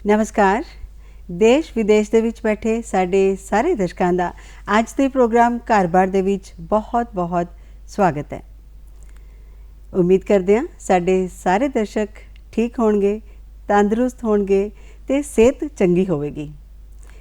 नमस्कार। देश विदेश ਦੇ ਵਿੱਚ ਬੈਠੇ ਸਾਡੇ ਸਾਰੇ ਦਰਸ਼ਕਾਂ ਦਾ ਅੱਜ ਦੇ ਪ੍ਰੋਗਰਾਮ ਘਰ-ਬਾਰ ਦੇ ਵਿੱਚ ਬਹੁਤ-ਬਹੁਤ ਸਵਾਗਤ ਹੈ। ਉਮੀਦ ਕਰਦੇ ਹਾਂ ਸਾਡੇ ਸਾਰੇ ਦਰਸ਼ਕ ਠੀਕ ਹੋਣਗੇ, ਤੰਦਰੁਸਤ ਹੋਣਗੇ ਤੇ ਸਿਹਤ ਚੰਗੀ ਹੋਵੇਗੀ।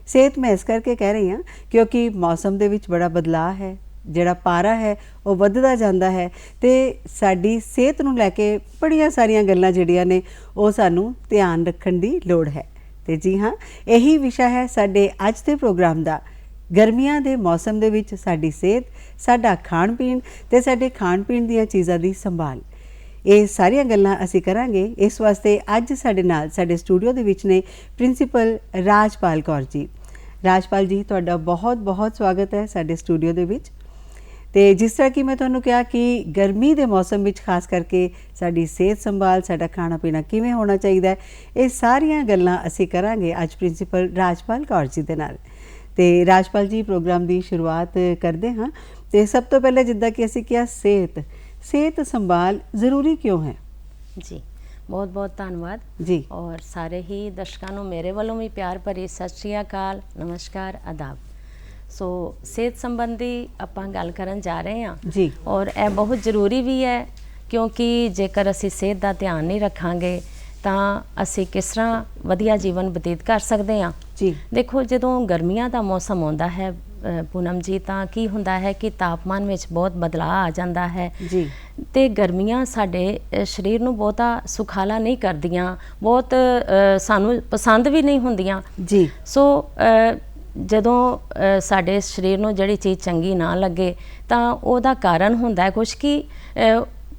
ਸਿਹਤ ਮੈਂ ਇਸ ਕਰਕੇ ਕਹਿ ਰਹੀ ਹਾਂ ਕਿਉਂਕਿ ਮੌਸਮ ਦੇ ਵਿੱਚ ਬੜਾ ਬਦਲਾਅ ਹੈ, ਜਿਹੜਾ ਪਾਰਾ ਹੈ ਉਹ ਵੱਧਦਾ ਜਾਂਦਾ ਹੈ ਤੇ ਸਾਡੀ ਸਿਹਤ ਨੂੰ ਲੈ ਕੇ ਬੜੀਆਂ ਸਾਰੀਆਂ ਗੱਲਾਂ ਜਿਹੜੀਆਂ ਨੇ ਉਹ ਸਾਨੂੰ ਧਿਆਨ ਰੱਖਣ ਦੀ ਲੋੜ ਹੈ। ਤੇ ਜੀ ਹਾਂ, ਇਹੀ ਵਿਸ਼ਾ ਹੈ ਸਾਡੇ ਅੱਜ ਦੇ ਪ੍ਰੋਗਰਾਮ ਦਾ। ਗਰਮੀਆਂ ਦੇ ਮੌਸਮ ਦੇ ਵਿੱਚ ਸਾਡੀ ਸਿਹਤ, ਸਾਡਾ ਖਾਣ ਪੀਣ ਤੇ ਸਾਡੇ ਖਾਣ ਪੀਣ ਦੀਆਂ ਚੀਜ਼ਾਂ ਦੀ ਸੰਭਾਲ, ਇਹ ਸਾਰੀਆਂ ਗੱਲਾਂ ਅਸੀਂ ਕਰਾਂਗੇ। ਇਸ ਵਾਸਤੇ ਅੱਜ ਸਾਡੇ ਨਾਲ ਸਾਡੇ ਸਟੂਡੀਓ ਦੇ ਵਿੱਚ ਨੇ ਪ੍ਰਿੰਸੀਪਲ ਰਾਜਪਾਲ ਕੌਰ ਜੀ। ਰਾਜਪਾਲ ਜੀ, ਤੁਹਾਡਾ ਬਹੁਤ-ਬਹੁਤ ਸਵਾਗਤ ਹੈ ਸਾਡੇ ਸਟੂਡੀਓ ਦੇ ਵਿੱਚ। ਤੇ ਜਿਸ ਤਰ੍ਹਾਂ ਕਿ ਮੈਂ ਤੁਹਾਨੂੰ ਕਿਹਾ ਕਿ ਗਰਮੀ ਦੇ ਮੌਸਮ ਵਿੱਚ ਖਾਸ ਕਰਕੇ ਸਾਡੀ ਸਿਹਤ ਸੰਭਾਲ, ਸਾਡਾ ਖਾਣਾ ਪੀਣਾ ਕਿਵੇਂ ਹੋਣਾ ਚਾਹੀਦਾ ਹੈ, ਇਹ ਸਾਰੀਆਂ ਗੱਲਾਂ ਅਸੀਂ ਕਰਾਂਗੇ ਅੱਜ ਪ੍ਰਿੰਸੀਪਲ ਰਾਜਪਾਲ ਕੌਰ ਜੀ ਦੇ ਨਾਲ। ਤੇ ਰਾਜਪਾਲ ਜੀ, ਪ੍ਰੋਗਰਾਮ ਦੀ ਸ਼ੁਰੂਆਤ ਕਰਦੇ ਹਾਂ। ਤੇ ਸਭ ਤੋਂ ਪਹਿਲੇ ਜਿੱਦਾਂ ਕਿ ਅਸੀਂ ਕਿਹਾ ਸਿਹਤ ਸੰਭਾਲ ਜ਼ਰੂਰੀ ਕਿਉਂ ਹੈ? जी बहुत बहुत धन्यवाद जी। और सारे ही दर्शकों ਨੂੰ ਮੇਰੇ ਵੱਲੋਂ ਵੀ ਪਿਆਰ ਭਰੀ ਸਤਿ ਸ਼੍ਰੀ ਅਕਾਲ, ਨਮਸਕਾਰ, ਆਦਾਬ। ਸੋ ਸਿਹਤ ਸੰਬੰਧੀ ਆਪਾਂ ਗੱਲ ਕਰਨ ਜਾ ਰਹੇ ਹਾਂ ਜੀ। ਔਰ ਇਹ ਬਹੁਤ ਜ਼ਰੂਰੀ ਵੀ ਹੈ ਕਿਉਂਕਿ ਜੇਕਰ ਅਸੀਂ ਸਿਹਤ ਦਾ ਧਿਆਨ ਨਹੀਂ ਰੱਖਾਂਗੇ ਤਾਂ ਅਸੀਂ ਕਿਸ ਤਰ੍ਹਾਂ ਵਧੀਆ ਜੀਵਨ ਬਤੀਤ ਕਰ ਸਕਦੇ ਹਾਂ। ਜੀ ਦੇਖੋ, ਜਦੋਂ ਗਰਮੀਆਂ ਦਾ ਮੌਸਮ ਆਉਂਦਾ ਹੈ ਪੂਨਮ ਜੀ, ਤਾਂ ਕੀ ਹੁੰਦਾ ਹੈ ਕਿ ਤਾਪਮਾਨ ਵਿੱਚ ਬਹੁਤ ਬਦਲਾਅ ਆ ਜਾਂਦਾ ਹੈ ਜੀ। ਤੇ ਗਰਮੀਆਂ ਸਾਡੇ ਸਰੀਰ ਨੂੰ ਬਹੁਤਾ ਸੁਖਾਲਾ ਨਹੀਂ ਕਰਦੀਆਂ, ਬਹੁਤ ਸਾਨੂੰ ਪਸੰਦ ਵੀ ਨਹੀਂ ਹੁੰਦੀਆਂ ਜੀ। ਸੋ ਜਦੋਂ ਸਾਡੇ ਸਰੀਰ ਨੂੰ ਜਿਹੜੀ ਚੀਜ਼ ਚੰਗੀ ਨਾ ਲੱਗੇ ਤਾਂ ਉਹਦਾ ਕਾਰਨ ਹੁੰਦਾ ਹੈ ਕੁਛ ਕਿ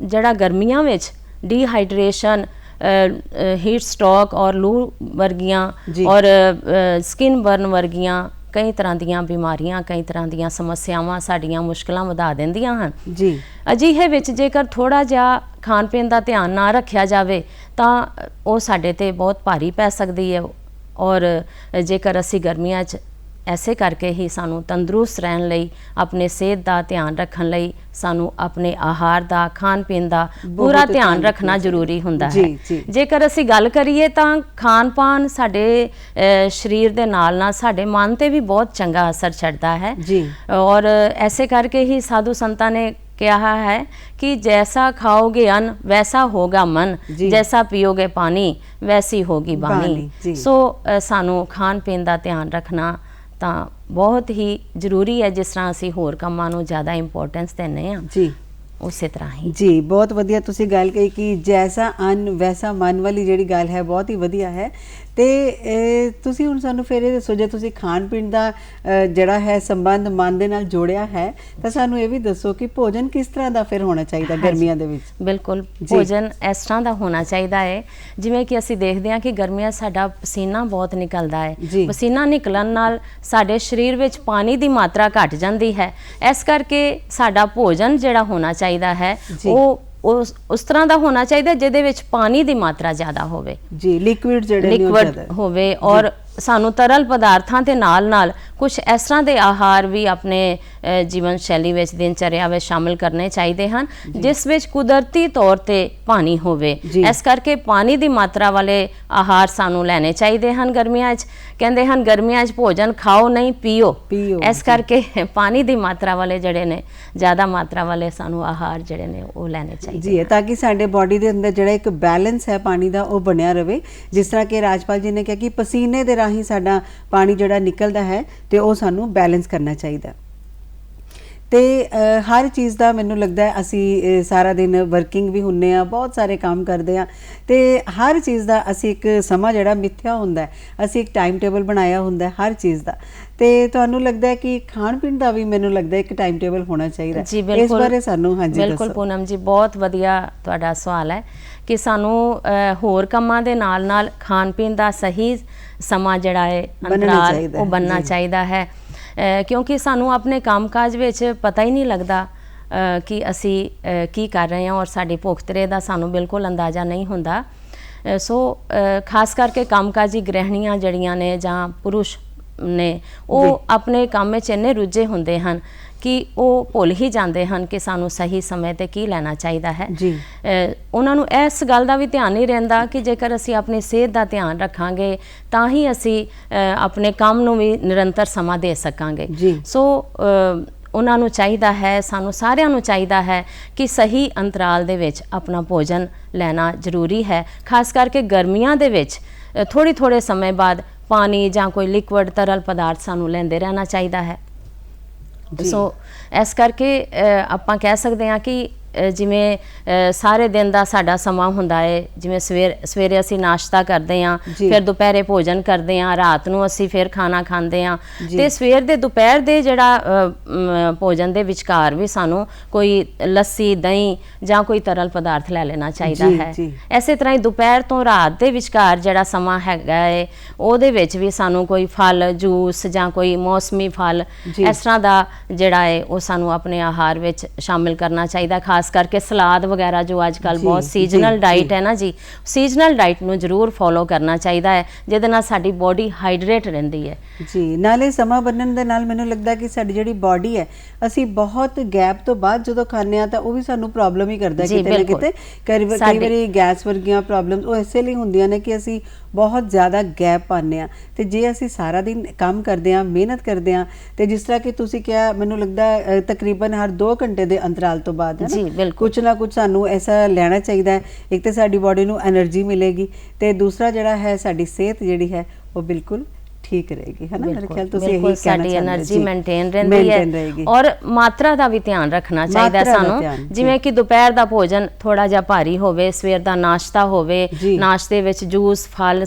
ਜਿਹੜਾ ਗਰਮੀਆਂ ਵਿੱਚ ਡੀਹਾਈਡਰੇਸ਼ਨ, ਹੀਟ ਸਟ੍ਰੋਕ ਔਰ ਲੂ ਵਰਗੀਆਂ ਔਰ ਸਕਿਨ ਬਰਨ ਵਰਗੀਆਂ ਕਈ ਤਰ੍ਹਾਂ ਦੀਆਂ ਬਿਮਾਰੀਆਂ, ਕਈ ਤਰ੍ਹਾਂ ਦੀਆਂ ਸਮੱਸਿਆਵਾਂ ਸਾਡੀਆਂ ਮੁਸ਼ਕਲਾਂ ਵਧਾ ਦਿੰਦੀਆਂ ਹਨ ਜੀ। ਅਜਿਹੇ ਵਿੱਚ ਜੇਕਰ ਥੋੜ੍ਹਾ ਜਿਹਾ ਖਾਣ ਪੀਣ ਦਾ ਧਿਆਨ ਨਾ ਰੱਖਿਆ ਜਾਵੇ ਤਾਂ ਉਹ ਸਾਡੇ 'ਤੇ ਬਹੁਤ ਭਾਰੀ ਪੈ ਸਕਦੀ ਹੈ। ਔਰ ਜੇਕਰ ਅਸੀਂ ਗਰਮੀਆਂ 'ਚ ਐਸੇ ਕਰਕੇ ਹੀ ਸਾਨੂੰ ਤੰਦਰੁਸਤ ਰਹਿਣ ਲਈ, ਆਪਣੇ ਸਿਹਤ ਦਾ ਧਿਆਨ ਰੱਖਣ ਲਈ ਸਾਨੂੰ ਆਪਣੇ ਆਹਾਰ ਦਾ, ਖਾਣ ਪੀਣ ਦਾ ਪੂਰਾ ਧਿਆਨ ਰੱਖਣਾ ਜ਼ਰੂਰੀ ਹੁੰਦਾ ਹੈ। ਜੇਕਰ ਅਸੀਂ ਗੱਲ ਕਰੀਏ ਤਾਂ ਖਾਣ ਪਾਨ ਸਾਡੇ ਸਰੀਰ ਦੇ ਨਾਲ ਨਾਲ ਸਾਡੇ ਮਨ 'ਤੇ ਵੀ ਬਹੁਤ ਚੰਗਾ ਅਸਰ ਛੱਡਦਾ ਹੈ। ਔਰ ਐਸੇ ਕਰਕੇ ਹੀ ਸਾਧੂ ਸੰਤਾਂ ਨੇ ਕਿਹਾ ਹੈ ਕਿ ਜੈਸਾ ਖਾओगे अन्न वैसा होगा मन, जैसा पियोगे पानी वैसी होगी बानी। सो ਸਾਨੂੰ ਖਾਣ ਪੀਣ ਦਾ ਧਿਆਨ ਰੱਖਣਾ ਤਾਂ ਬਹੁਤ ਹੀ ਜ਼ਰੂਰੀ ਹੈ। ਜਿਸ ਤਰ੍ਹਾਂ ਅਸੀਂ ਹੋਰ ਕੰਮਾਂ ਨੂੰ ਜ਼ਿਆਦਾ ਇੰਪੋਰਟੈਂਸ ਦਿੰਦੇ ਹਾਂ ਜੀ, ਉਸੇ ਤਰ੍ਹਾਂ ਹੀ। ਜੀ, ਬਹੁਤ ਵਧੀਆ ਤੁਸੀਂ ਗੱਲ ਕਹੀ ਕਿ ਜੈਸਾ ਅੰਨ ਵੈਸਾ ਮਨ ਵਾਲੀ ਜਿਹੜੀ ਗੱਲ ਹੈ ਬਹੁਤ ਹੀ ਵਧੀਆ ਹੈ। ਤੇ ਤੁਸੀਂ ਹੁਣ ਸਾਨੂੰ ਫਿਰ ਇਹ ਦੱਸੋ, ਜੇ ਤੁਸੀਂ ਖਾਣ ਪੀਣ ਦਾ ਜਿਹੜਾ ਹੈ ਸੰਬੰਧ ਮਨ ਦੇ ਨਾਲ ਜੋੜਿਆ ਹੈ ਤਾਂ ਸਾਨੂੰ ਇਹ ਵੀ ਦੱਸੋ ਕਿ ਭੋਜਨ ਕਿਸ ਤਰ੍ਹਾਂ ਦਾ ਫਿਰ ਹੋਣਾ ਚਾਹੀਦਾ ਗਰਮੀਆਂ ਦੇ ਵਿੱਚ? ਬਿਲਕੁਲ, ਭੋਜਨ ਇਸ ਤਰ੍ਹਾਂ ਦਾ ਹੋਣਾ ਚਾਹੀਦਾ ਹੈ ਜਿਵੇਂ ਕਿ ਅਸੀਂ ਦੇਖਦੇ ਹਾਂ ਕਿ ਗਰਮੀਆਂ ਸਾਡਾ ਪਸੀਨਾ ਬਹੁਤ ਨਿਕਲਦਾ ਹੈ। ਪਸੀਨਾ ਨਿਕਲਣ ਨਾਲ ਸਾਡੇ ਸਰੀਰ ਵਿੱਚ ਪਾਣੀ ਦੀ ਮਾਤਰਾ ਘਟ ਜਾਂਦੀ ਹੈ। ਇਸ ਕਰਕੇ ਸਾਡਾ ਭੋਜਨ ਜਿਹੜਾ ਹੋਣਾ ਚਾਹੀਦਾ ਹੈ ਉਹ ਉਸ ਤਰ੍ਹਾਂ ਦਾ ਹੋਣਾ ਚਾਹੀਦਾ ਜਿਹਦੇ ਵਿੱਚ ਪਾਣੀ ਦੀ ਮਾਤਰਾ ਜ਼ਿਆਦਾ ਹੋਵੇ ਜੀ, ਲਿਕਵਿਡ ਹੋਵੇ। ਔਰ ਸਾਨੂੰ ਤਰਲ ਪਦਾਰਥਾਂ ਦੇ ਨਾਲ ਨਾਲ ਕੁਝ ਇਸ ਤਰ੍ਹਾਂ ਦੇ ਆਹਾਰ ਵੀ ਆਪਣੇ ਜੀਵਨ ਸ਼ੈਲੀ ਵਿੱਚ, ਦਿਨਚਰਿਆ ਵਿੱਚ ਸ਼ਾਮਿਲ ਕਰਨੇ ਚਾਹੀਦੇ ਹਨ ਜਿਸ ਵਿੱਚ ਕੁਦਰਤੀ ਤੌਰ ਤੇ ਪਾਣੀ ਹੋਵੇ। ਇਸ ਕਰਕੇ ਪਾਣੀ ਦੀ ਮਾਤਰਾ ਵਾਲੇ ਆਹਾਰ ਸਾਨੂੰ ਲੈਣੇ ਚਾਹੀਦੇ ਹਨ ਗਰਮੀਆਂ 'ਚ। ਕਹਿੰਦੇ ਹਨ ਗਰਮੀਆਂ 'ਚ ਭੋਜਨ ਖਾਓ ਨਹੀਂ ਪੀਓ। ਇਸ ਕਰਕੇ ਪਾਣੀ ਦੀ ਮਾਤਰਾ ਵਾਲੇ ਜਿਹੜੇ ਨੇ, ਜ਼ਿਆਦਾ ਮਾਤਰਾ ਵਾਲੇ ਸਾਨੂੰ ਆਹਾਰ ਜਿਹੜੇ ਨੇ ਉਹ ਲੈਣੇ ਚਾਹੀਦੇ ਜੀ, ਤਾਂ ਕਿ ਸਾਡੇ ਬਾਡੀ ਦੇ ਅੰਦਰ ਜਿਹੜਾ ਇੱਕ ਬੈਲੈਂਸ ਹੈ ਪਾਣੀ ਦਾ ਉਹ ਬਣਿਆ ਰਵੇ। ਜਿਸ ਤਰ੍ਹਾਂ ਕਿ ਰਾਜਪਾਲ ਜੀ ਨੇ ਕਿਹਾ ਕਿ ਪਸੀਨੇ ਦੇ ਰਾਹੀਂ ਸਾਡਾ ਪਾਣੀ ਜਿਹੜਾ ਨਿਕਲਦਾ ਹੈ ਤੇ ਉਹ ਸਾਨੂੰ ਬੈਲੈਂਸ ਕਰਨਾ ਚਾਹੀਦਾ। ਤੇ ਹਰ ਚੀਜ਼ ਦਾ ਮੈਨੂੰ ਲੱਗਦਾ ਹੈ ਅਸੀਂ ਸਾਰਾ ਦਿਨ ਵਰਕਿੰਗ ਵੀ ਹੁੰਦੇ ਹਾਂ, ਬਹੁਤ ਸਾਰੇ ਕੰਮ ਕਰਦੇ ਹਾਂ ਤੇ ਹਰ ਚੀਜ਼ ਦਾ ਅਸੀਂ ਇੱਕ ਸਮਾਂ ਜਿਹੜਾ ਮਿੱਥਿਆ ਹੁੰਦਾ ਹੈ, ਅਸੀਂ ਇੱਕ ਟਾਈਮ ਟੇਬਲ ਬਣਾਇਆ ਹੁੰਦਾ ਹਰ ਚੀਜ਼ ਦਾ। ਤੇ ਤੁਹਾਨੂੰ ਲੱਗਦਾ ਹੈ ਕਿ ਖਾਣ ਪੀਣ ਦਾ ਵੀ ਮੈਨੂੰ ਲੱਗਦਾ ਇੱਕ ਟਾਈਮ ਟੇਬਲ ਹੋਣਾ ਚਾਹੀਦਾ ਜੀ? ਬਿਲਕੁਲ, ਇਸ ਬਾਰੇ ਸਾਨੂੰ ਹਾਂਜੀ ਬਿਲਕੁਲ ਪੂਨਮ ਜੀ, ਬਹੁਤ ਵਧੀਆ ਤੁਹਾਡਾ ਸਵਾਲ ਹੈ ਕਿ ਸਾਨੂੰ ਹੋਰ ਕੰਮਾਂ ਦੇ ਨਾਲ ਨਾਲ ਖਾਣ ਪੀਣ ਦਾ ਸਹੀ ਸਮਾਂ ਜਿਹੜਾ ਹੈ ਅੰਤਰਾਲ ਉਹ ਬਣਨਾ ਚਾਹੀਦਾ ਹੈ ਕਿਉਂਕਿ ਸਾਨੂੰ ਆਪਣੇ ਕੰਮਕਾਜ ਵਿੱਚ ਪਤਾ ਹੀ ਨਹੀਂ ਲੱਗਦਾ ਕਿ ਅਸੀਂ ਕੀ ਕਰ ਰਹੇ ਹਾਂ ਔਰ ਸਾਡੀ ਭੁੱਖ ਤਰੇ ਦਾ ਸਾਨੂੰ ਬਿਲਕੁਲ ਅੰਦਾਜ਼ਾ ਨਹੀਂ ਹੁੰਦਾ। ਸੋ ਖਾਸ ਕਰਕੇ ਕੰਮਕਾਜੀ ਗ੍ਰਹਿਣੀਆਂ ਜਿਹੜੀਆਂ ਨੇ ਜਾਂ ਪੁਰਸ਼ ਨੇ ਉਹ ਆਪਣੇ ਕੰਮ ਵਿੱਚ ਇੰਨੇ ਰੁੱਝੇ ਹੁੰਦੇ ਹਨ ਕਿ ਉਹ ਭੁੱਲ ਹੀ ਜਾਂਦੇ ਹਨ ਕਿ ਸਾਨੂੰ ਸਹੀ ਸਮੇਂ ਤੇ ਕੀ ਲੈਣਾ ਚਾਹੀਦਾ ਹੈ। ਜੀ ਉਹਨਾਂ ਨੂੰ ਇਸ ਗੱਲ ਦਾ ਵੀ ਧਿਆਨ ਨਹੀਂ ਰਹਿੰਦਾ ਕਿ ਜੇਕਰ ਅਸੀਂ ਆਪਣੀ ਸਿਹਤ ਦਾ ਧਿਆਨ ਰੱਖਾਂਗੇ ਤਾਂ ਹੀ ਅਸੀਂ ਆਪਣੇ ਕੰਮ ਨੂੰ ਵੀ ਨਿਰੰਤਰ ਸਮਾਂ ਦੇ ਸਕਾਂਗੇ। ਸੋ ਉਹਨਾਂ ਨੂੰ ਚਾਹੀਦਾ ਹੈ, ਸਾਨੂੰ ਸਾਰਿਆਂ ਨੂੰ ਚਾਹੀਦਾ ਹੈ ਕਿ ਸਹੀ ਅੰਤਰਾਲ ਦੇ ਵਿੱਚ ਆਪਣਾ ਭੋਜਨ ਲੈਣਾ ਜ਼ਰੂਰੀ ਹੈ। ਖਾਸ ਕਰਕੇ ਗਰਮੀਆਂ ਦੇ ਵਿੱਚ ਥੋੜ੍ਹੇ ਸਮੇਂ ਬਾਅਦ ਪਾਣੀ ਜਾਂ ਕੋਈ ਲਿਕਵਿਡ ਤਰਲ ਪਦਾਰਥ ਸਾਨੂੰ ਲੈਂਦੇ ਰਹਿਣਾ ਚਾਹੀਦਾ ਹੈ। ਸੋ ਇਸ ਕਰਕੇ ਆਪਾਂ ਕਹਿ ਸਕਦੇ ਹਾਂ ਕਿ ਜਿਵੇਂ ਸਾਰੇ ਦਿਨ ਦਾ ਸਾਡਾ ਸਮਾਂ ਹੁੰਦਾ ਹੈ, ਜਿਵੇਂ ਸਵੇਰੇ ਅਸੀਂ ਨਾਸ਼ਤਾ ਕਰਦੇ ਹਾਂ, ਫਿਰ ਦੁਪਹਿਰੇ ਭੋਜਨ ਕਰਦੇ ਹਾਂ, ਰਾਤ ਨੂੰ ਅਸੀਂ ਫਿਰ ਖਾਣਾ ਖਾਂਦੇ ਹਾਂ, ਤੇ ਸਵੇਰ ਦੇ ਦੁਪਹਿਰ ਦੇ ਜਿਹੜਾ ਭੋਜਨ ਦੇ ਵਿਚਕਾਰ ਵੀ ਸਾਨੂੰ ਕੋਈ ਲੱਸੀ, ਦਹੀਂ ਜਾਂ ਕੋਈ ਤਰਲ ਪਦਾਰਥ ਲੈ ਲੈਣਾ ਚਾਹੀਦਾ ਹੈ। ਇਸੇ ਤਰ੍ਹਾਂ ਹੀ ਦੁਪਹਿਰ ਤੋਂ ਰਾਤ ਦੇ ਵਿਚਕਾਰ ਜਿਹੜਾ ਸਮਾਂ ਹੈਗਾ ਹੈ ਉਹਦੇ ਵਿੱਚ ਵੀ ਸਾਨੂੰ ਕੋਈ ਫਲ, ਜੂਸ ਜਾਂ ਕੋਈ ਮੌਸਮੀ ਫਲ ਇਸ ਤਰ੍ਹਾਂ ਦਾ ਜਿਹੜਾ ਹੈ ਉਹ ਸਾਨੂੰ ਆਪਣੇ ਆਹਾਰ ਵਿੱਚ ਸ਼ਾਮਿਲ ਕਰਨਾ ਚਾਹੀਦਾ। ਖਾਸ ਕਰਕੇ ਸਲਾਦ ਵਗੈਰਾ ਜੋ ਅੱਜ ਕੱਲ੍ਹ ਬਹੁਤ ਸੀਜ਼ਨਲ ਡਾਈਟ ਹੈ ਨਾ ਜੀ, ਸੀਜ਼ਨਲ ਡਾਈਟ ਨੂੰ ਜ਼ਰੂਰ ਫੋਲੋ ਕਰਨਾ ਚਾਹੀਦਾ ਹੈ, ਜਿਹਦੇ ਨਾਲ ਸਾਡੀ ਬੋਡੀ ਹਾਈਡਰੇਟ ਰਹਿੰਦੀ ਹੈ। ਜੀ ਨਾਲੇ ਸਮਾਂ ਬਣਨ ਦੇ ਨਾਲ ਮੈਨੂੰ ਲੱਗਦਾ ਕਿ ਸਾਡੀ ਜਿਹੜੀ ਬੋਡੀ ਹੈ, ਅਸੀਂ ਬਹੁਤ ਗੈਪ ਤੋਂ ਬਾਅਦ ਜਦੋਂ ਖਾਂਦੇ ਹਾਂ ਤਾਂ ਉਹ ਵੀ ਸਾਨੂੰ ਪ੍ਰੋਬਲਮ ਹੀ ਕਰਦਾ ਕਿਤੇ ਨਾ ਕਿਤੇ। ਕਈ ਵਾਰੀ ਗੈਸ ਵਰਗੀਆਂ ਪ੍ਰੋਬਲਮਸ ਉਹ ਇਸੇ ਲਈ ਹੁੰਦੀਆਂ ਨੇ ਕਿ ਅਸੀਂ ਬਹੁਤ ਜ਼ਿਆਦਾ ਗੈਪ ਪਾਉਂਦੇ ਹਾਂ। ਤੇ ਜੇ ਅਸੀਂ ਸਾਰਾ ਦਿਨ ਕੰਮ ਕਰਦੇ ਹਾਂ, ਮਿਹਨਤ ਕਰਦੇ ਹਾਂ, ਤੇ ਜਿਸ ਤਰ੍ਹਾਂ ਕਿ ਤੁਸੀਂ ਕਿਹਾ, ਮੈਨੂੰ ਲੱਗਦਾ ਤਕਰੀਬਨ ਹਰ 2 ਘੰਟੇ ਦੇ ਅੰਤਰਾਲ ਤੋਂ ਬਾਅਦ ਕੁਛ ਨਾ ਕੁਛ ਸਾਨੂੰ ਐਸਾ ਲੈਣਾ ਚਾਹੀਦਾ ਹੈ। ਇੱਕ ਤਾਂ ਸਾਡੀ ਬੋਡੀ ਨੂੰ ਐਨਰਜੀ ਮਿਲੇਗੀ, ਤੇ ਦੂਸਰਾ ਜਿਹੜਾ ਹੈ ਸਾਡੀ ਸਿਹਤ ਜਿਹੜੀ ਹੈ ਉਹ ਬਿਲਕੁਲ ਠੀਕ ਰਹੇਗੀ, ਹੈ ਨਾ। ਮੇਰੇ ਖਿਆਲ ਤੁਸੀਂ ਇਹੀ ਕਹਿਣਾ ਚਾਹੁੰਦੇ ਹੋ। ਸਾਡੀ એનર્ਜੀ ਮੇਨਟੇਨ ਰਹਿੰਦੀ ਹੈ ਔਰ ਮਾਤਰਾ ਦਾ ਵੀ ਧਿਆਨ ਰੱਖਣਾ ਚਾਹੀਦਾ ਸਾਨੂੰ। ਜਿਵੇਂ ਕਿ ਦੁਪਹਿਰ ਦਾ ਭੋਜਨ ਥੋੜਾ ਜਿਹਾ ਭਾਰੀ ਹੋਵੇ, ਸਵੇਰ ਦਾ ਨਾਸ਼ਤਾ ਹੋਵੇ, ਨਾਸ਼ਤੇ ਵਿੱਚ ਜੂਸ, ਫਲ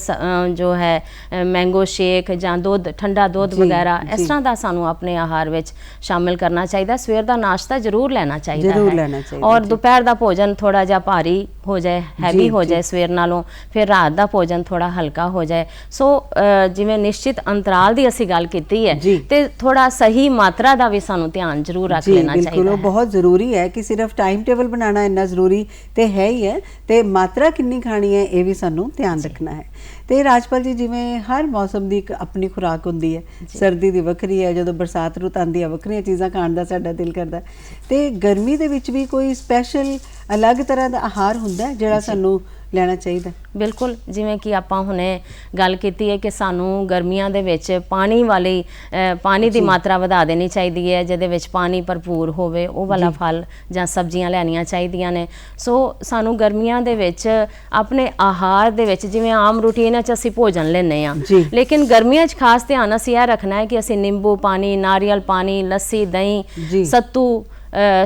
ਜੋ ਹੈ, ਮੈਂਗੋ ਸ਼ੇਕ ਜਾਂ ਦੁੱਧ, ਠੰਡਾ ਦੁੱਧ ਵਗੈਰਾ ਇਸ ਤਰ੍ਹਾਂ ਦਾ ਸਾਨੂੰ ਆਪਣੇ ਆਹਾਰ ਵਿੱਚ ਸ਼ਾਮਿਲ ਕਰਨਾ ਚਾਹੀਦਾ। ਸਵੇਰ ਦਾ ਨਾਸ਼ਤਾ ਜ਼ਰੂਰ ਲੈਣਾ ਚਾਹੀਦਾ ਹੈ ਔਰ ਦੁਪਹਿਰ ਦਾ ਭੋਜਨ ਥੋੜਾ ਜਿਹਾ ਭਾਰੀ ਹੋ ਜਾਏ, ਹੈਵੀ ਹੋ ਜਾਏ ਸਵੇਰ ਨਾਲੋਂ, ਫਿਰ ਰਾਤ ਦਾ ਭੋਜਨ ਥੋੜਾ ਹਲਕਾ ਹੋ ਜਾਏ। ਸੋ ਜਿਵੇਂ ਨਿਸ਼ਚਿਤ ਅੰਤਰਾਲ ਦੀ ਅਸੀਂ ਗੱਲ ਕੀਤੀ ਹੈ, ਤੇ ਥੋੜਾ ਸਹੀ ਮਾਤਰਾ ਦਾ ਵੀ ਸਾਨੂੰ ਧਿਆਨ ਜ਼ਰੂਰ ਰੱਖ ਲੈਣਾ ਚਾਹੀਦਾ ਹੈ। ਬਿਲਕੁਲ, ਉਹ ਬਹੁਤ ਜ਼ਰੂਰੀ ਹੈ ਕਿ ਸਿਰਫ ਟਾਈਮ ਟੇਬਲ ਬਣਾਉਣਾ ਇੰਨਾ ਜ਼ਰੂਰੀ ਤੇ ਹੈ ਹੀ ਹੈ, ਤੇ ਮਾਤਰਾ ਕਿੰਨੀ ਖਾਣੀ ਹੈ ਇਹ ਵੀ ਸਾਨੂੰ ਧਿਆਨ ਰੱਖਣਾ ਹੈ। ਤੇ ਰਾਜਪਾਲ ਜੀ, ਜਿਵੇਂ ਹਰ ਮੌਸਮ ਦੀ ਇੱਕ ਆਪਣੀ ਖੁਰਾਕ ਹੁੰਦੀ ਹੈ, ਸਰਦੀ ਦੀ ਵੱਖਰੀ ਹੈ, ਜਦੋਂ ਬਰਸਾਤ ਰੁੱਤ ਆਉਂਦੀ ਹੈ ਵੱਖਰੀਆਂ ਚੀਜ਼ਾਂ ਖਾਣ ਦਾ ਸਾਡਾ ਦਿਲ ਕਰਦਾ, ਤੇ ਗਰਮੀ ਦੇ ਵਿੱਚ ਵੀ ਕੋਈ ਸਪੈਸ਼ਲ ਅਲੱਗ ਤਰ੍ਹਾਂ ਦਾ ਆਹਾਰ ਹੁੰਦਾ ਜਿਹੜਾ ਸਾਨੂੰ ਲੈਣਾ ਚਾਹੀਦਾ? ਬਿਲਕੁਲ, ਜਿਵੇਂ ਕਿ ਆਪਾਂ ਹੁਣੇ ਗੱਲ ਕੀਤੀ ਹੈ ਕਿ ਸਾਨੂੰ ਗਰਮੀਆਂ ਦੇ ਵਿੱਚ ਪਾਣੀ ਦੀ ਮਾਤਰਾ ਵਧਾ ਦੇਣੀ ਚਾਹੀਦੀ ਹੈ, ਜਿਹਦੇ ਵਿੱਚ ਪਾਣੀ ਭਰਪੂਰ ਹੋਵੇ, ਉਹ ਵਾਲਾ ਫਲ ਜਾਂ ਸਬਜ਼ੀਆਂ ਲੈਣੀਆਂ ਚਾਹੀਦੀਆਂ ਨੇ। ਸੋ ਸਾਨੂੰ ਗਰਮੀਆਂ ਦੇ ਵਿੱਚ ਆਪਣੇ ਆਹਾਰ ਦੇ ਵਿੱਚ, ਜਿਵੇਂ ਆਮ ਰੂਟੀਨ ਵਿੱਚ ਅਸੀਂ ਭੋਜਨ ਲੈਂਦੇ ਹਾਂ, ਲੇਕਿਨ ਗਰਮੀਆਂ 'ਚ ਖਾਸ ਧਿਆਨ ਅਸੀਂ ਇਹ ਰੱਖਣਾ ਹੈ ਕਿ ਅਸੀਂ ਨਿੰਬੂ ਪਾਣੀ, ਨਾਰੀਅਲ ਪਾਣੀ, ਲੱਸੀ, ਦਹੀਂ, ਸੱਤੂ,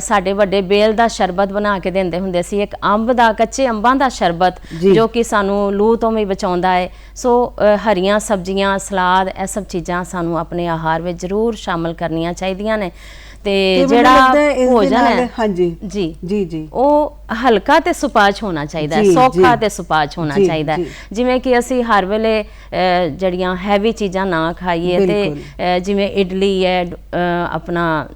ਸਾਡੇ ਵੱਡੇ ਬੇਲ ਦਾ ਸ਼ਰਬਤ ਬਣਾ ਕੇ ਦਿੰਦੇ ਹੁੰਦੇ ਸੀ, ਇੱਕ ਅੰਬ ਦਾ, ਕੱਚੇ ਅੰਬਾਂ ਦਾ ਸ਼ਰਬਤ ਜੋ ਕਿ ਸਾਨੂੰ ਲੂ ਤੋਂ ਵੀ ਬਚਾਉਂਦਾ ਹੈ। ਸੋ ਹਰੀਆਂ ਸਬਜ਼ੀਆਂ, ਸਲਾਦ, ਇਹ ਸਭ ਚੀਜ਼ਾਂ ਸਾਨੂੰ ਆਪਣੇ ਆਹਾਰ ਵਿੱਚ ਜ਼ਰੂਰ ਸ਼ਾਮਲ ਕਰਨੀਆਂ ਚਾਹੀਦੀਆਂ ਨੇ। ਤੇ ਜਿਹੜਾ ਭੋਜਨ ਹੈ ਜੀ ਉਹ ਹਲਕਾ ਤੇ ਸੁਪਾਚ ਹੋਣਾ ਚਾਹੀਦਾ ਹੈ, ਸੌਖਾ ਤੇ ਸੁਪਾਚ ਹੋਣਾ ਚਾਹੀਦਾ ਹੈ। ਜਿਵੇਂ ਕਿ ਅਸੀਂ ਹਰ ਵੇਲੇ ਜਿਹੜੀਆਂ ਹੈਵੀ ਚੀਜ਼ਾਂ ਨਾ ਖਾਈਏ, ਤੇ ਜਿਵੇਂ ਇਡਲੀ ਹੈ, ਆਪਣਾ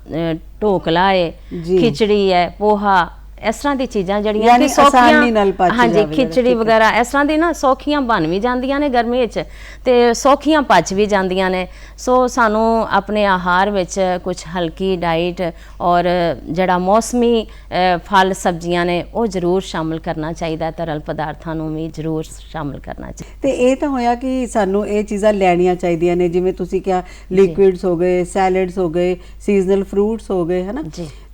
ਢੋਕਲਾ ਹੈ, ਖਿਚੜੀ ਹੈ, ਪੋਹਾ, ਇਸ ਤਰ੍ਹਾਂ ਦੀ ਚੀਜ਼ਾਂ ਜਿਹੜੀਆਂ ਕਿ ਸੌਖੀਆਂ, ਹਾਂਜੀ, ਖਿਚੜੀ ਵਗੈਰਾ ਇਸ ਤਰ੍ਹਾਂ ਦੀ ਨਾ ਸੌਖੀਆਂ ਬਣ ਵੀ ਜਾਂਦੀਆਂ ਨੇ ਗਰਮੀ ਵਿੱਚ, ਤੇ ਸੌਖੀਆਂ ਪਚ ਵੀ ਜਾਂਦੀਆਂ ਨੇ। ਸੋ ਸਾਨੂੰ ਆਪਣੇ ਆਹਾਰ ਵਿੱਚ ਕੁਝ ਹਲਕੀ ਡਾਈਟ ਔਰ ਜਿਹੜਾ ਮੌਸਮੀ ਫਲ ਸਬਜ਼ੀਆਂ ਨੇ ਉਹ ਜ਼ਰੂਰ ਸ਼ਾਮਿਲ ਕਰਨਾ ਚਾਹੀਦਾ, ਤਰਲ ਪਦਾਰਥਾਂ ਨੂੰ ਵੀ ਜ਼ਰੂਰ ਸ਼ਾਮਿਲ ਕਰਨਾ ਚਾਹੀਦਾ। ਤੇ ਇਹ ਤਾਂ ਹੋਇਆ ਕਿ ਸਾਨੂੰ ਇਹ ਚੀਜ਼ਾਂ ਲੈਣੀਆਂ ਚਾਹੀਦੀਆਂ ਨੇ, ਜਿਵੇਂ ਤੁਸੀਂ ਕਿਹਾ ਲਿਕੁਇਡਸ ਹੋ ਗਏ, ਸੈਲਡਸ ਹੋ ਗਏ, ਸੀਜ਼ਨਲ ਫਰੂਟਸ ਹੋ ਗਏ, ਹੈ ਨਾ।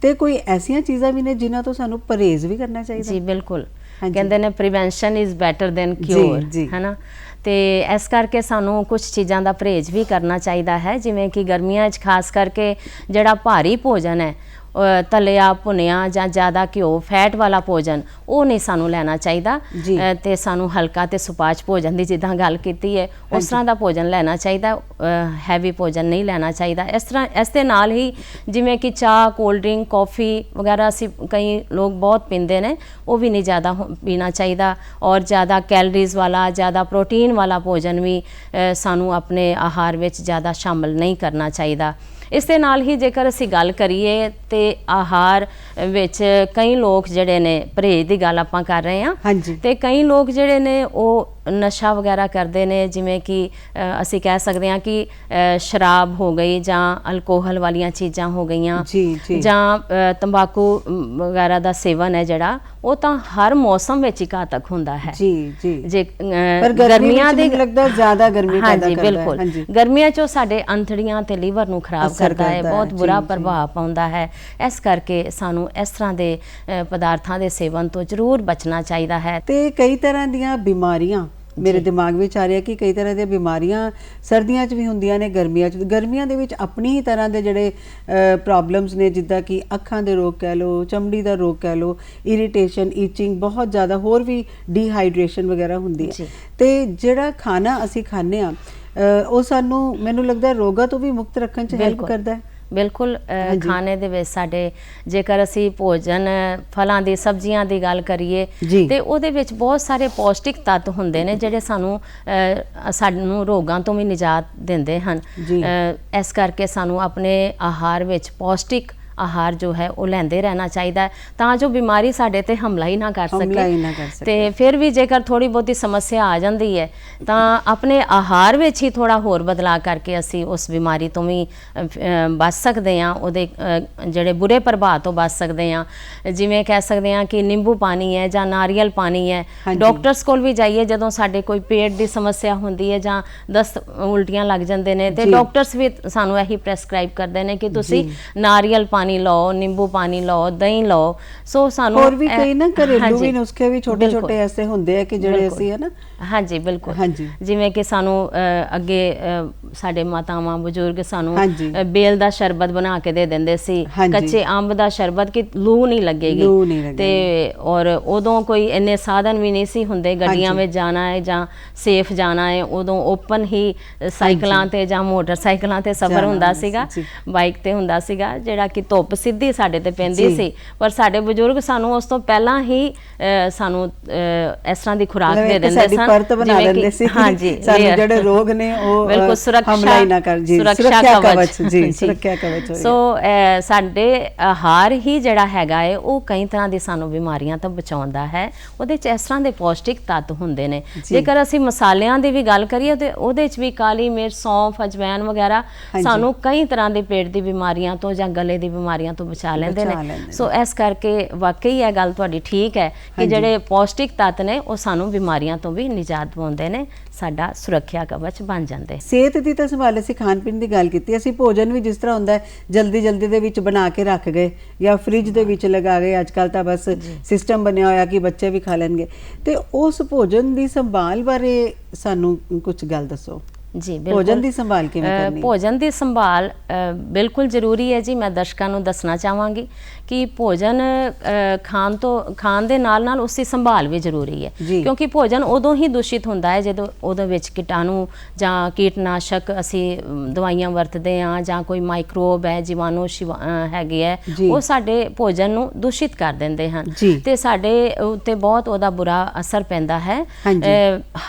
ਤੇ ਕੋਈ ਐਸੀਆਂ ਚੀਜ਼ਾਂ ਵੀ ਨੇ ਜਿਨ੍ਹਾਂ ਤੋਂ ਸਾਨੂੰ ਪਰਹੇਜ਼ ਵੀ ਕਰਨਾ ਚਾਹੀਦਾ? ਜੀ ਬਿਲਕੁਲ, ਕਹਿੰਦੇ ਨੇ prevention is better than cure, ਹੈ ਨਾ। ਤੇ ਇਸ ਕਰਕੇ ਸਾਨੂੰ ਕੁਝ ਚੀਜ਼ਾਂ ਦਾ ਪਰਹੇਜ਼ ਵੀ ਕਰਨਾ ਚਾਹੀਦਾ ਹੈ, ਜਿਵੇਂ ਕਿ ਗਰਮੀਆਂ 'ਚ ਖਾਸ ਕਰਕੇ ਜਿਹੜਾ ਭਾਰੀ ਭੋਜਨ ਹੈ, ਤਲਿਆ ਭੁਨਿਆ ਜਾਂ ਜ਼ਿਆਦਾ ਘਿਓ, ਫੈਟ ਵਾਲਾ ਭੋਜਨ, ਉਹ ਨਹੀਂ ਸਾਨੂੰ ਲੈਣਾ ਚਾਹੀਦਾ। ਤੇ ਸਾਨੂੰ ਹਲਕਾ ਤੇ ਸੁਪਾਚ ਭੋਜਨ ਦੀ ਜਿੱਦਾਂ ਗੱਲ ਕੀਤੀ ਹੈ ਉਸ ਤਰ੍ਹਾਂ ਦਾ ਭੋਜਨ ਲੈਣਾ ਚਾਹੀਦਾ, ਹੈਵੀ ਭੋਜਨ ਨਹੀਂ ਲੈਣਾ ਚਾਹੀਦਾ। ਇਸ ਦੇ ਨਾਲ ਹੀ ਜਿਵੇਂ ਕਿ ਚਾਹ, ਕੋਲਡ ਡਰਿੰਕ, ਕੌਫੀ ਵਗੈਰਾ ਅਸੀਂ ਕਈ ਲੋਕ ਬਹੁਤ ਪੀਂਦੇ ਨੇ, ਉਹ ਵੀ ਨਹੀਂ ਜ਼ਿਆਦਾ ਪੀਣਾ ਚਾਹੀਦਾ। ਔਰ ਜ਼ਿਆਦਾ ਕੈਲਰੀਜ਼ ਵਾਲਾ, ਜ਼ਿਆਦਾ ਪ੍ਰੋਟੀਨ ਵਾਲਾ ਭੋਜਨ ਵੀ ਸਾਨੂੰ ਆਪਣੇ ਆਹਾਰ ਵਿੱਚ ਜ਼ਿਆਦਾ ਸ਼ਾਮਲ ਨਹੀਂ ਕਰਨਾ ਚਾਹੀਦਾ। ਇਸ ਦੇ ਨਾਲ ਹੀ ਜੇਕਰ ਅਸੀਂ ਗੱਲ ਕਰੀਏ ਤੇ ਆਹਾਰ ਵਿੱਚ ਕਈ ਲੋਕ ਜਿਹੜੇ ਨੇ, ਪਰਹੇਜ਼ ਦੀ ਗੱਲ ਆਪਾਂ ਕਰ ਰਹੇ ਹਾਂ, ਤੇ ਕਈ ਲੋਕ ਜਿਹੜੇ ਨੇ ਉਹ ਨਸ਼ਾ ਵਗੈਰਾ ਕਰਦੇ ਨੇ, ਜਿਵੇਂ ਕਿ ਅਸੀਂ ਕਹਿ ਸਕਦੇ ਹਾਂ ਕਿ ਸ਼ਰਾਬ ਹੋ ਗਈ ਜਾਂ ਅਲਕੋਹਲ ਵਾਲੀਆਂ ਚੀਜ਼ਾਂ ਹੋ ਗਈਆਂ ਜਾਂ ਤੰਬਾਕੂ ਵਗੈਰਾ ਦਾ ਸੇਵਨ ਹੈ ਜਿਹੜਾ, ਉਹ ਤਾਂ ਹਰ ਮੌਸਮ ਵਿੱਚ ਹੀ ਘਾਤਕ ਹੁੰਦਾ ਹੈ। ਜੇ ਗਰਮੀਆਂ ਦੇ ਲੱਗਦਾ ਜ਼ਿਆਦਾ ਗਰਮੀ ਪੈਦਾ ਕਰਦਾ ਹੈ। ਬਿਲਕੁਲ, ਗਰਮੀਆਂ 'ਚ ਸਾਡੇ ਅੰਤੜੀਆਂ ਤੇ ਲੀਵਰ ਨੂੰ ਖਰਾਬ ਕਰਦਾ ਹੈ, ਬਹੁਤ ਬੁਰਾ ਪ੍ਰਭਾਵ ਪਾਉਂਦਾ ਹੈ। ਇਸ ਕਰਕੇ ਸਾਨੂੰ ਇਸ ਤਰ੍ਹਾਂ ਦੇ ਪਦਾਰਥਾਂ ਦੇ ਸੇਵਨ ਤੋਂ ਜ਼ਰੂਰ ਬਚਣਾ ਚਾਹੀਦਾ ਹੈ। ਤੇ ਕਈ ਤਰ੍ਹਾਂ ਦੀਆਂ ਬਿਮਾਰੀਆਂ ਮੇਰੇ ਦਿਮਾਗ ਵਿੱਚ ਆ ਰਿਹਾ ਕਿ ਕਈ ਤਰ੍ਹਾਂ ਦੀਆਂ ਬਿਮਾਰੀਆਂ ਸਰਦੀਆਂ 'ਚ ਵੀ ਹੁੰਦੀਆਂ ਨੇ, ਗਰਮੀਆਂ 'ਚ। ਗਰਮੀਆਂ ਦੇ ਵਿੱਚ ਆਪਣੀ ਹੀ ਤਰ੍ਹਾਂ ਦੇ ਜਿਹੜੇ ਪ੍ਰੋਬਲਮਸ ਨੇ, ਜਿੱਦਾਂ ਕਿ ਅੱਖਾਂ ਦੇ ਰੋਗ ਕਹਿ ਲਓ, ਚਮੜੀ ਦਾ ਰੋਗ ਕਹਿ ਲਓ, ਇਰੀਟੇਸ਼ਨ, ਈਚਿੰਗ ਬਹੁਤ ਜ਼ਿਆਦਾ, ਹੋਰ ਵੀ ਡੀਹਾਈਡਰੇਸ਼ਨ ਵਗੈਰਾ ਹੁੰਦੀ ਹੈ। ਤੇ ਜਿਹੜਾ ਖਾਣਾ ਅਸੀਂ ਖਾਂਦੇ ਹਾਂ ਉਹ ਸਾਨੂੰ, ਮੈਨੂੰ ਲੱਗਦਾ ਰੋਗਾਂ ਤੋਂ ਵੀ ਮੁਕਤ ਰੱਖਣ 'ਚ ਹੈਲਪ ਕਰਦਾ ਹੈ। ਬਿਲਕੁਲ, ਖਾਣੇ ਦੇ ਵਿੱਚ ਸਾਡੇ, ਜੇਕਰ ਅਸੀਂ ਭੋਜਨ ਫਲਾਂ ਦੀ, ਸਬਜ਼ੀਆਂ ਦੀ ਗੱਲ ਕਰੀਏ ਤੇ ਉਹਦੇ ਵਿੱਚ ਬਹੁਤ ਸਾਰੇ ਪੌਸ਼ਟਿਕ ਤੱਤ ਹੁੰਦੇ ਨੇ ਜਿਹੜੇ ਸਾਨੂੰ ਰੋਗਾਂ ਤੋਂ ਵੀ ਨਿਜਾਤ ਦਿੰਦੇ ਹਨ। ਇਸ ਕਰਕੇ ਸਾਨੂੰ ਆਪਣੇ ਆਹਾਰ ਵਿੱਚ ਪੌਸ਼ਟਿਕ ਆਹਾਰ ਜੋ ਹੈ ਉਹ ਲੈਂਦੇ ਰਹਿਣਾ ਚਾਹੀਦਾ ਹੈ, ਤਾਂ ਜੋ ਬਿਮਾਰੀ ਸਾਡੇ ਤੇ ਹਮਲਾ ਹੀ ਨਾ ਕਰ ਸਕੇ। ਤੇ ਫਿਰ ਵੀ ਜੇਕਰ ਥੋੜੀ ਬਹੁਤੀ ਸਮੱਸਿਆ ਆ ਜਾਂਦੀ ਹੈ ਤਾਂ ਆਪਣੇ ਆਹਾਰ ਵਿੱਚ ਹੀ ਥੋੜਾ ਹੋਰ ਬਦਲਾਅ ਕਰਕੇ ਅਸੀਂ ਉਸ ਬਿਮਾਰੀ ਤੋਂ ਵੀ ਬਚ ਸਕਦੇ ਹਾਂ, ਉਹਦੇ ਜਿਹੜੇ ਬੁਰੇ ਪ੍ਰਭਾਵ ਤੋਂ ਬਚ ਸਕਦੇ ਹਾਂ। ਜਿਵੇਂ ਕਹਿ ਸਕਦੇ ਹਾਂ ਕਿ ਨਿੰਬੂ ਪਾਣੀ ਹੈ ਜਾਂ ਨਾਰੀਅਲ ਪਾਣੀ ਹੈ। ਡਾਕਟਰਸ ਕੋਲ ਵੀ ਜਾਈਏ ਜਦੋਂ ਸਾਡੇ ਕੋਈ ਪੇਟ ਦੀ ਸਮੱਸਿਆ ਹੁੰਦੀ ਹੈ ਜਾਂ ਦਸਤ, ਉਲਟੀਆਂ ਲੱਗ ਜਾਂਦੇ ਨੇ, ਤੇ ਡਾਕਟਰਸ ਵੀ ਸਾਨੂੰ ਇਹੀ ਪ੍ਰੈਸਕ੍ਰਾਈਬ ਕਰਦੇ ਨੇ ਕਿ ਤੁਸੀਂ ਨਾਰੀਅਲ ਪਾਣੀ ਲਓ, ਨਿੰਬੂ ਪਾਣੀ ਲਓ, ਦਹੀਂ ਲਓ। ਸੋ ਸਾਨੂੰ ਹੋਰ ਵੀ ਕਈ ਨਾ ਘਰੇਲੂ ਵੀ ਨੁਸਖੇ ਵੀ ਛੋਟੇ ਛੋਟੇ ਐਸੇ ਹੁੰਦੇ ਆ ਕਿ ਜਿਹੜੇ ਅਸੀਂ ਹੈ ਨਾ। ਹਾਂਜੀ, ਬਿਲਕੁਲ। ਜਿਵੇਂ ਕਿ ਸਾਨੂੰ ਅੱਗੇ ਸਾਡੇ ਮਾਤਾਵਾਂ ਬਜ਼ੁਰਗ ਸਾਨੂੰ ਬੇਲ ਦਾ ਸ਼ਰਬਤ ਬਣਾ ਕੇ ਦੇ ਦਿੰਦੇ ਸੀ, ਕੱਚੇ ਅੰਬ ਦਾ ਸ਼ਰਬਤ, ਕਿ ਲੂ ਨਹੀਂ ਲੱਗੇਗੀ। ਤੇ ਔਰ ਉਦੋਂ ਕੋਈ ਇੰਨੇ ਸਾਧਨ ਵੀ ਨਹੀਂ ਸੀ ਹੁੰਦੇ, ਗੱਡੀਆਂ ਵਿੱਚ ਜਾਣਾ ਹੈ ਜਾਂ ਸੇਫ ਜਾਣਾ ਹੈ, ਉਦੋਂ ਓਪਨ ਹੀ ਸਾਈਕਲਾਂ ਤੇ ਜਾਂ ਮੋਟਰਸਾਈਕਲਾਂ ਤੇ ਸਫ਼ਰ ਹੁੰਦਾ ਸੀਗਾ, ਬਾਈਕ ਤੇ ਹੁੰਦਾ ਸੀਗਾ, ਜਿਹੜਾ ਕਿ ਧੁੱਪ ਸਿੱਧੀ ਸਾਡੇ ਤੇ ਪੈਂਦੀ ਸੀ। ਪਰ ਸਾਡੇ ਬਜ਼ੁਰਗ ਸਾਨੂੰ ਉਸ ਤੋਂ ਪਹਿਲਾਂ ਹੀ ਸਾਨੂੰ ਇਸ ਤਰ੍ਹਾਂ ਦੀ ਖੁਰਾਕ ਦੇ ਦਿੰਦੇ ਸਨ, ਪਰਤ ਬਣਾ ਦਿੰਦੇ ਸੀ। ਸਾਨੂੰ ਜਿਹੜੇ ਰੋਗ ਨੇ ਉਹ ਬਿਲਕੁਲ ਹਮਲਾ ਹੀ ਨਾ ਕਰ, ਸੁਰੱਖਿਆ ਕਵਚ। ਸੋ ਸਾਡੇ ਆਹਾਰ ਹੀ ਜਿਹੜਾ ਹੈਗਾ ਹੈ ਉਹ ਕਈ ਤਰ੍ਹਾਂ ਦੀ ਸਾਨੂੰ ਬਿਮਾਰੀਆਂ ਤੋਂ ਬਚਾਉਂਦਾ ਹੈ। ਉਹਦੇ 'ਚ ਇਸ ਤਰ੍ਹਾਂ ਦੇ ਪੌਸ਼ਟਿਕ ਤੱਤ ਹੁੰਦੇ ਨੇ। ਜੇਕਰ ਅਸੀਂ ਮਸਾਲਿਆਂ ਦੀ ਵੀ ਗੱਲ ਕਰੀਏ ਤੇ ਉਹਦੇ 'ਚ ਵੀ ਕਾਲੀ ਮਿਰਚ, ਸੌਂਫ, ਅਜਵੈਨ ਵਗੈਰਾ ਸਾਨੂੰ ਕਈ ਤਰ੍ਹਾਂ ਦੇ ਪੇਟ ਦੀ ਬਿਮਾਰੀਆਂ ਤੋਂ ਜਾਂ ਗਲੇ ਦੀ ਬਿਮਾਰੀਆਂ ਤੋਂ ਬਚਾ ਲੈਂਦੇ ਨੇ। ਸੋ ਇਸ ਕਰਕੇ ਵਾਕਈ ਇਹ ਗੱਲ ਤੁਹਾਡੀ ਠੀਕ ਹੈ ਕਿ ਜਿਹੜੇ ਪੌਸ਼ਟਿਕ ਤੱਤ ਨੇ ਉਹ ਸਾਨੂੰ ਬਿਮਾਰੀਆਂ ਤੋਂ ਵੀ ਨਿਜਾਤ ਦਿਵਾਉਂਦੇ ਨੇ, ਸਾਡਾ ਸੁਰੱਖਿਆ ਕਵਚ ਬਣ ਜਾਂਦੇ। ਸਿਹਤ ਦੀ ਤਾਂ ਸੰਭਾਲ, ਅਸੀਂ ਖਾਣ ਪੀਣ ਦੀ ਗੱਲ ਕੀਤੀ, ਅਸੀਂ ਭੋਜਨ ਵੀ ਜਿਸ ਤਰ੍ਹਾਂ ਹੁੰਦਾ ਹੈ ਜਲਦੀ ਜਲਦੀ ਦੇ ਵਿੱਚ ਬਣਾ ਕੇ ਰੱਖ ਗਏ ਜਾਂ ਫ੍ਰਿਜ ਦੇ ਵਿੱਚ ਲਗਾ ਗਏ। ਅੱਜ ਕੱਲ੍ਹ ਤਾਂ ਬਸ ਸਿਸਟਮ ਬਣਿਆ ਹੋਇਆ ਕਿ ਬੱਚੇ ਵੀ ਖਾ ਲੈਣਗੇ। ਤੇ ਉਸ ਭੋਜਨ ਦੀ ਸੰਭਾਲ ਬਾਰੇ ਸਾਨੂੰ ਕੁਝ ਗੱਲ ਦੱਸੋ। ਜੀ ਬਿਲਕੁਲ, ਭੋਜਨ ਦੀ ਸੰਭਾਲ ਕਿਵੇਂ ਕਰਨੀ? ਭੋਜਨ ਦੀ ਸੰਭਾਲ ਬਿਲਕੁਲ ਜ਼ਰੂਰੀ ਹੈ ਜੀ। ਮੈਂ ਦਰਸ਼ਕਾਂ ਨੂੰ ਦੱਸਣਾ ਚਾਹਾਂਗੀ ਕਿ ਭੋਜਨ ਖਾਣ ਦੇ ਨਾਲ ਨਾਲ ਉਸ ਦੀ ਸੰਭਾਲ ਵੀ ਜ਼ਰੂਰੀ ਹੈ, ਕਿਉਂਕਿ ਭੋਜਨ ਉਦੋਂ ਹੀ ਦੂਸ਼ਿਤ ਹੁੰਦਾ ਹੈ ਜਦੋਂ ਉਹਦੇ ਵਿੱਚ ਕੀਟਾਣੂ ਜਾਂ ਕੀਟਨਾਸ਼ਕ, ਅਸੀਂ ਦਵਾਈਆਂ ਵਰਤਦੇ ਹਾਂ ਜਾਂ ਕੋਈ ਮਾਈਕਰੋਬ ਹੈ, ਜੀਵਾਣੂ ਹੈਗੇ ਹੈ, ਉਹ ਸਾਡੇ ਭੋਜਨ ਨੂੰ ਦੂਸ਼ਿਤ ਕਰ ਦਿੰਦੇ ਹਨ ਤੇ ਸਾਡੇ ਉੱਤੇ ਬਹੁਤ ਉਹਦਾ ਬੁਰਾ ਅਸਰ ਪੈਂਦਾ ਹੈ।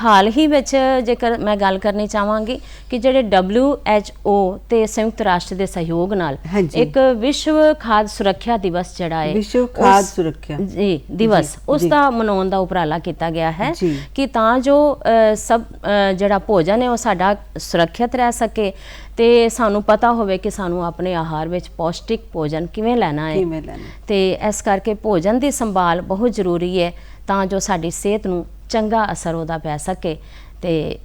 ਹਾਲ ਹੀ ਵਿੱਚ ਜੇਕਰ ਮੈਂ ਗੱਲ ਕਰਨੀ ਚਾਹਾਂ ਕਿ ਜਿਹੜੇ WHO ਤੇ ਸੰਯੁਕਤ ਰਾਸ਼ਟਰ ਦੇ ਸਹਿਯੋਗ ਨਾਲ ਇੱਕ ਵਿਸ਼ਵ ਖਾਦ ਸੁਰੱਖਿਆ ਦਿਵਸ ਜਿਹੜਾ ਹੈ, ਵਿਸ਼ਵ ਖਾਦ ਸੁਰੱਖਿਆ ਦਿਵਸ, ਉਸ ਦਾ ਮਨਾਉਣ ਦਾ ਉਪਰਾਲਾ ਕੀਤਾ ਗਿਆ ਹੈ ਕਿ ਤਾਂ ਜੋ ਸਭ ਜਿਹੜਾ ਭੋਜਨ ਹੈ ਉਹ ਸਾਡਾ ਸੁਰੱਖਿਅਤ ਰਹਿ ਸਕੇ ਤੇ ਸਾਨੂੰ ਪਤਾ ਹੋਵੇ ਕਿ ਸਾਨੂੰ ਆਪਣੇ ਆਹਾਰ ਵਿੱਚ ਪੌਸ਼ਟਿਕ ਭੋਜਨ ਕਿਵੇਂ ਲੈਣਾ ਹੈ। ਤੇ ਇਸ ਕਰਕੇ ਭੋਜਨ ਦੀ ਸੰਭਾਲ ਬਹੁਤ ਜ਼ਰੂਰੀ ਹੈ ਤਾਂ ਜੋ ਸਾਡੀ ਸਿਹਤ ਨੂੰ ਚੰਗਾ ਅਸਰ ਉਹਦਾ ਪੈ ਸਕੇ। ਤੇ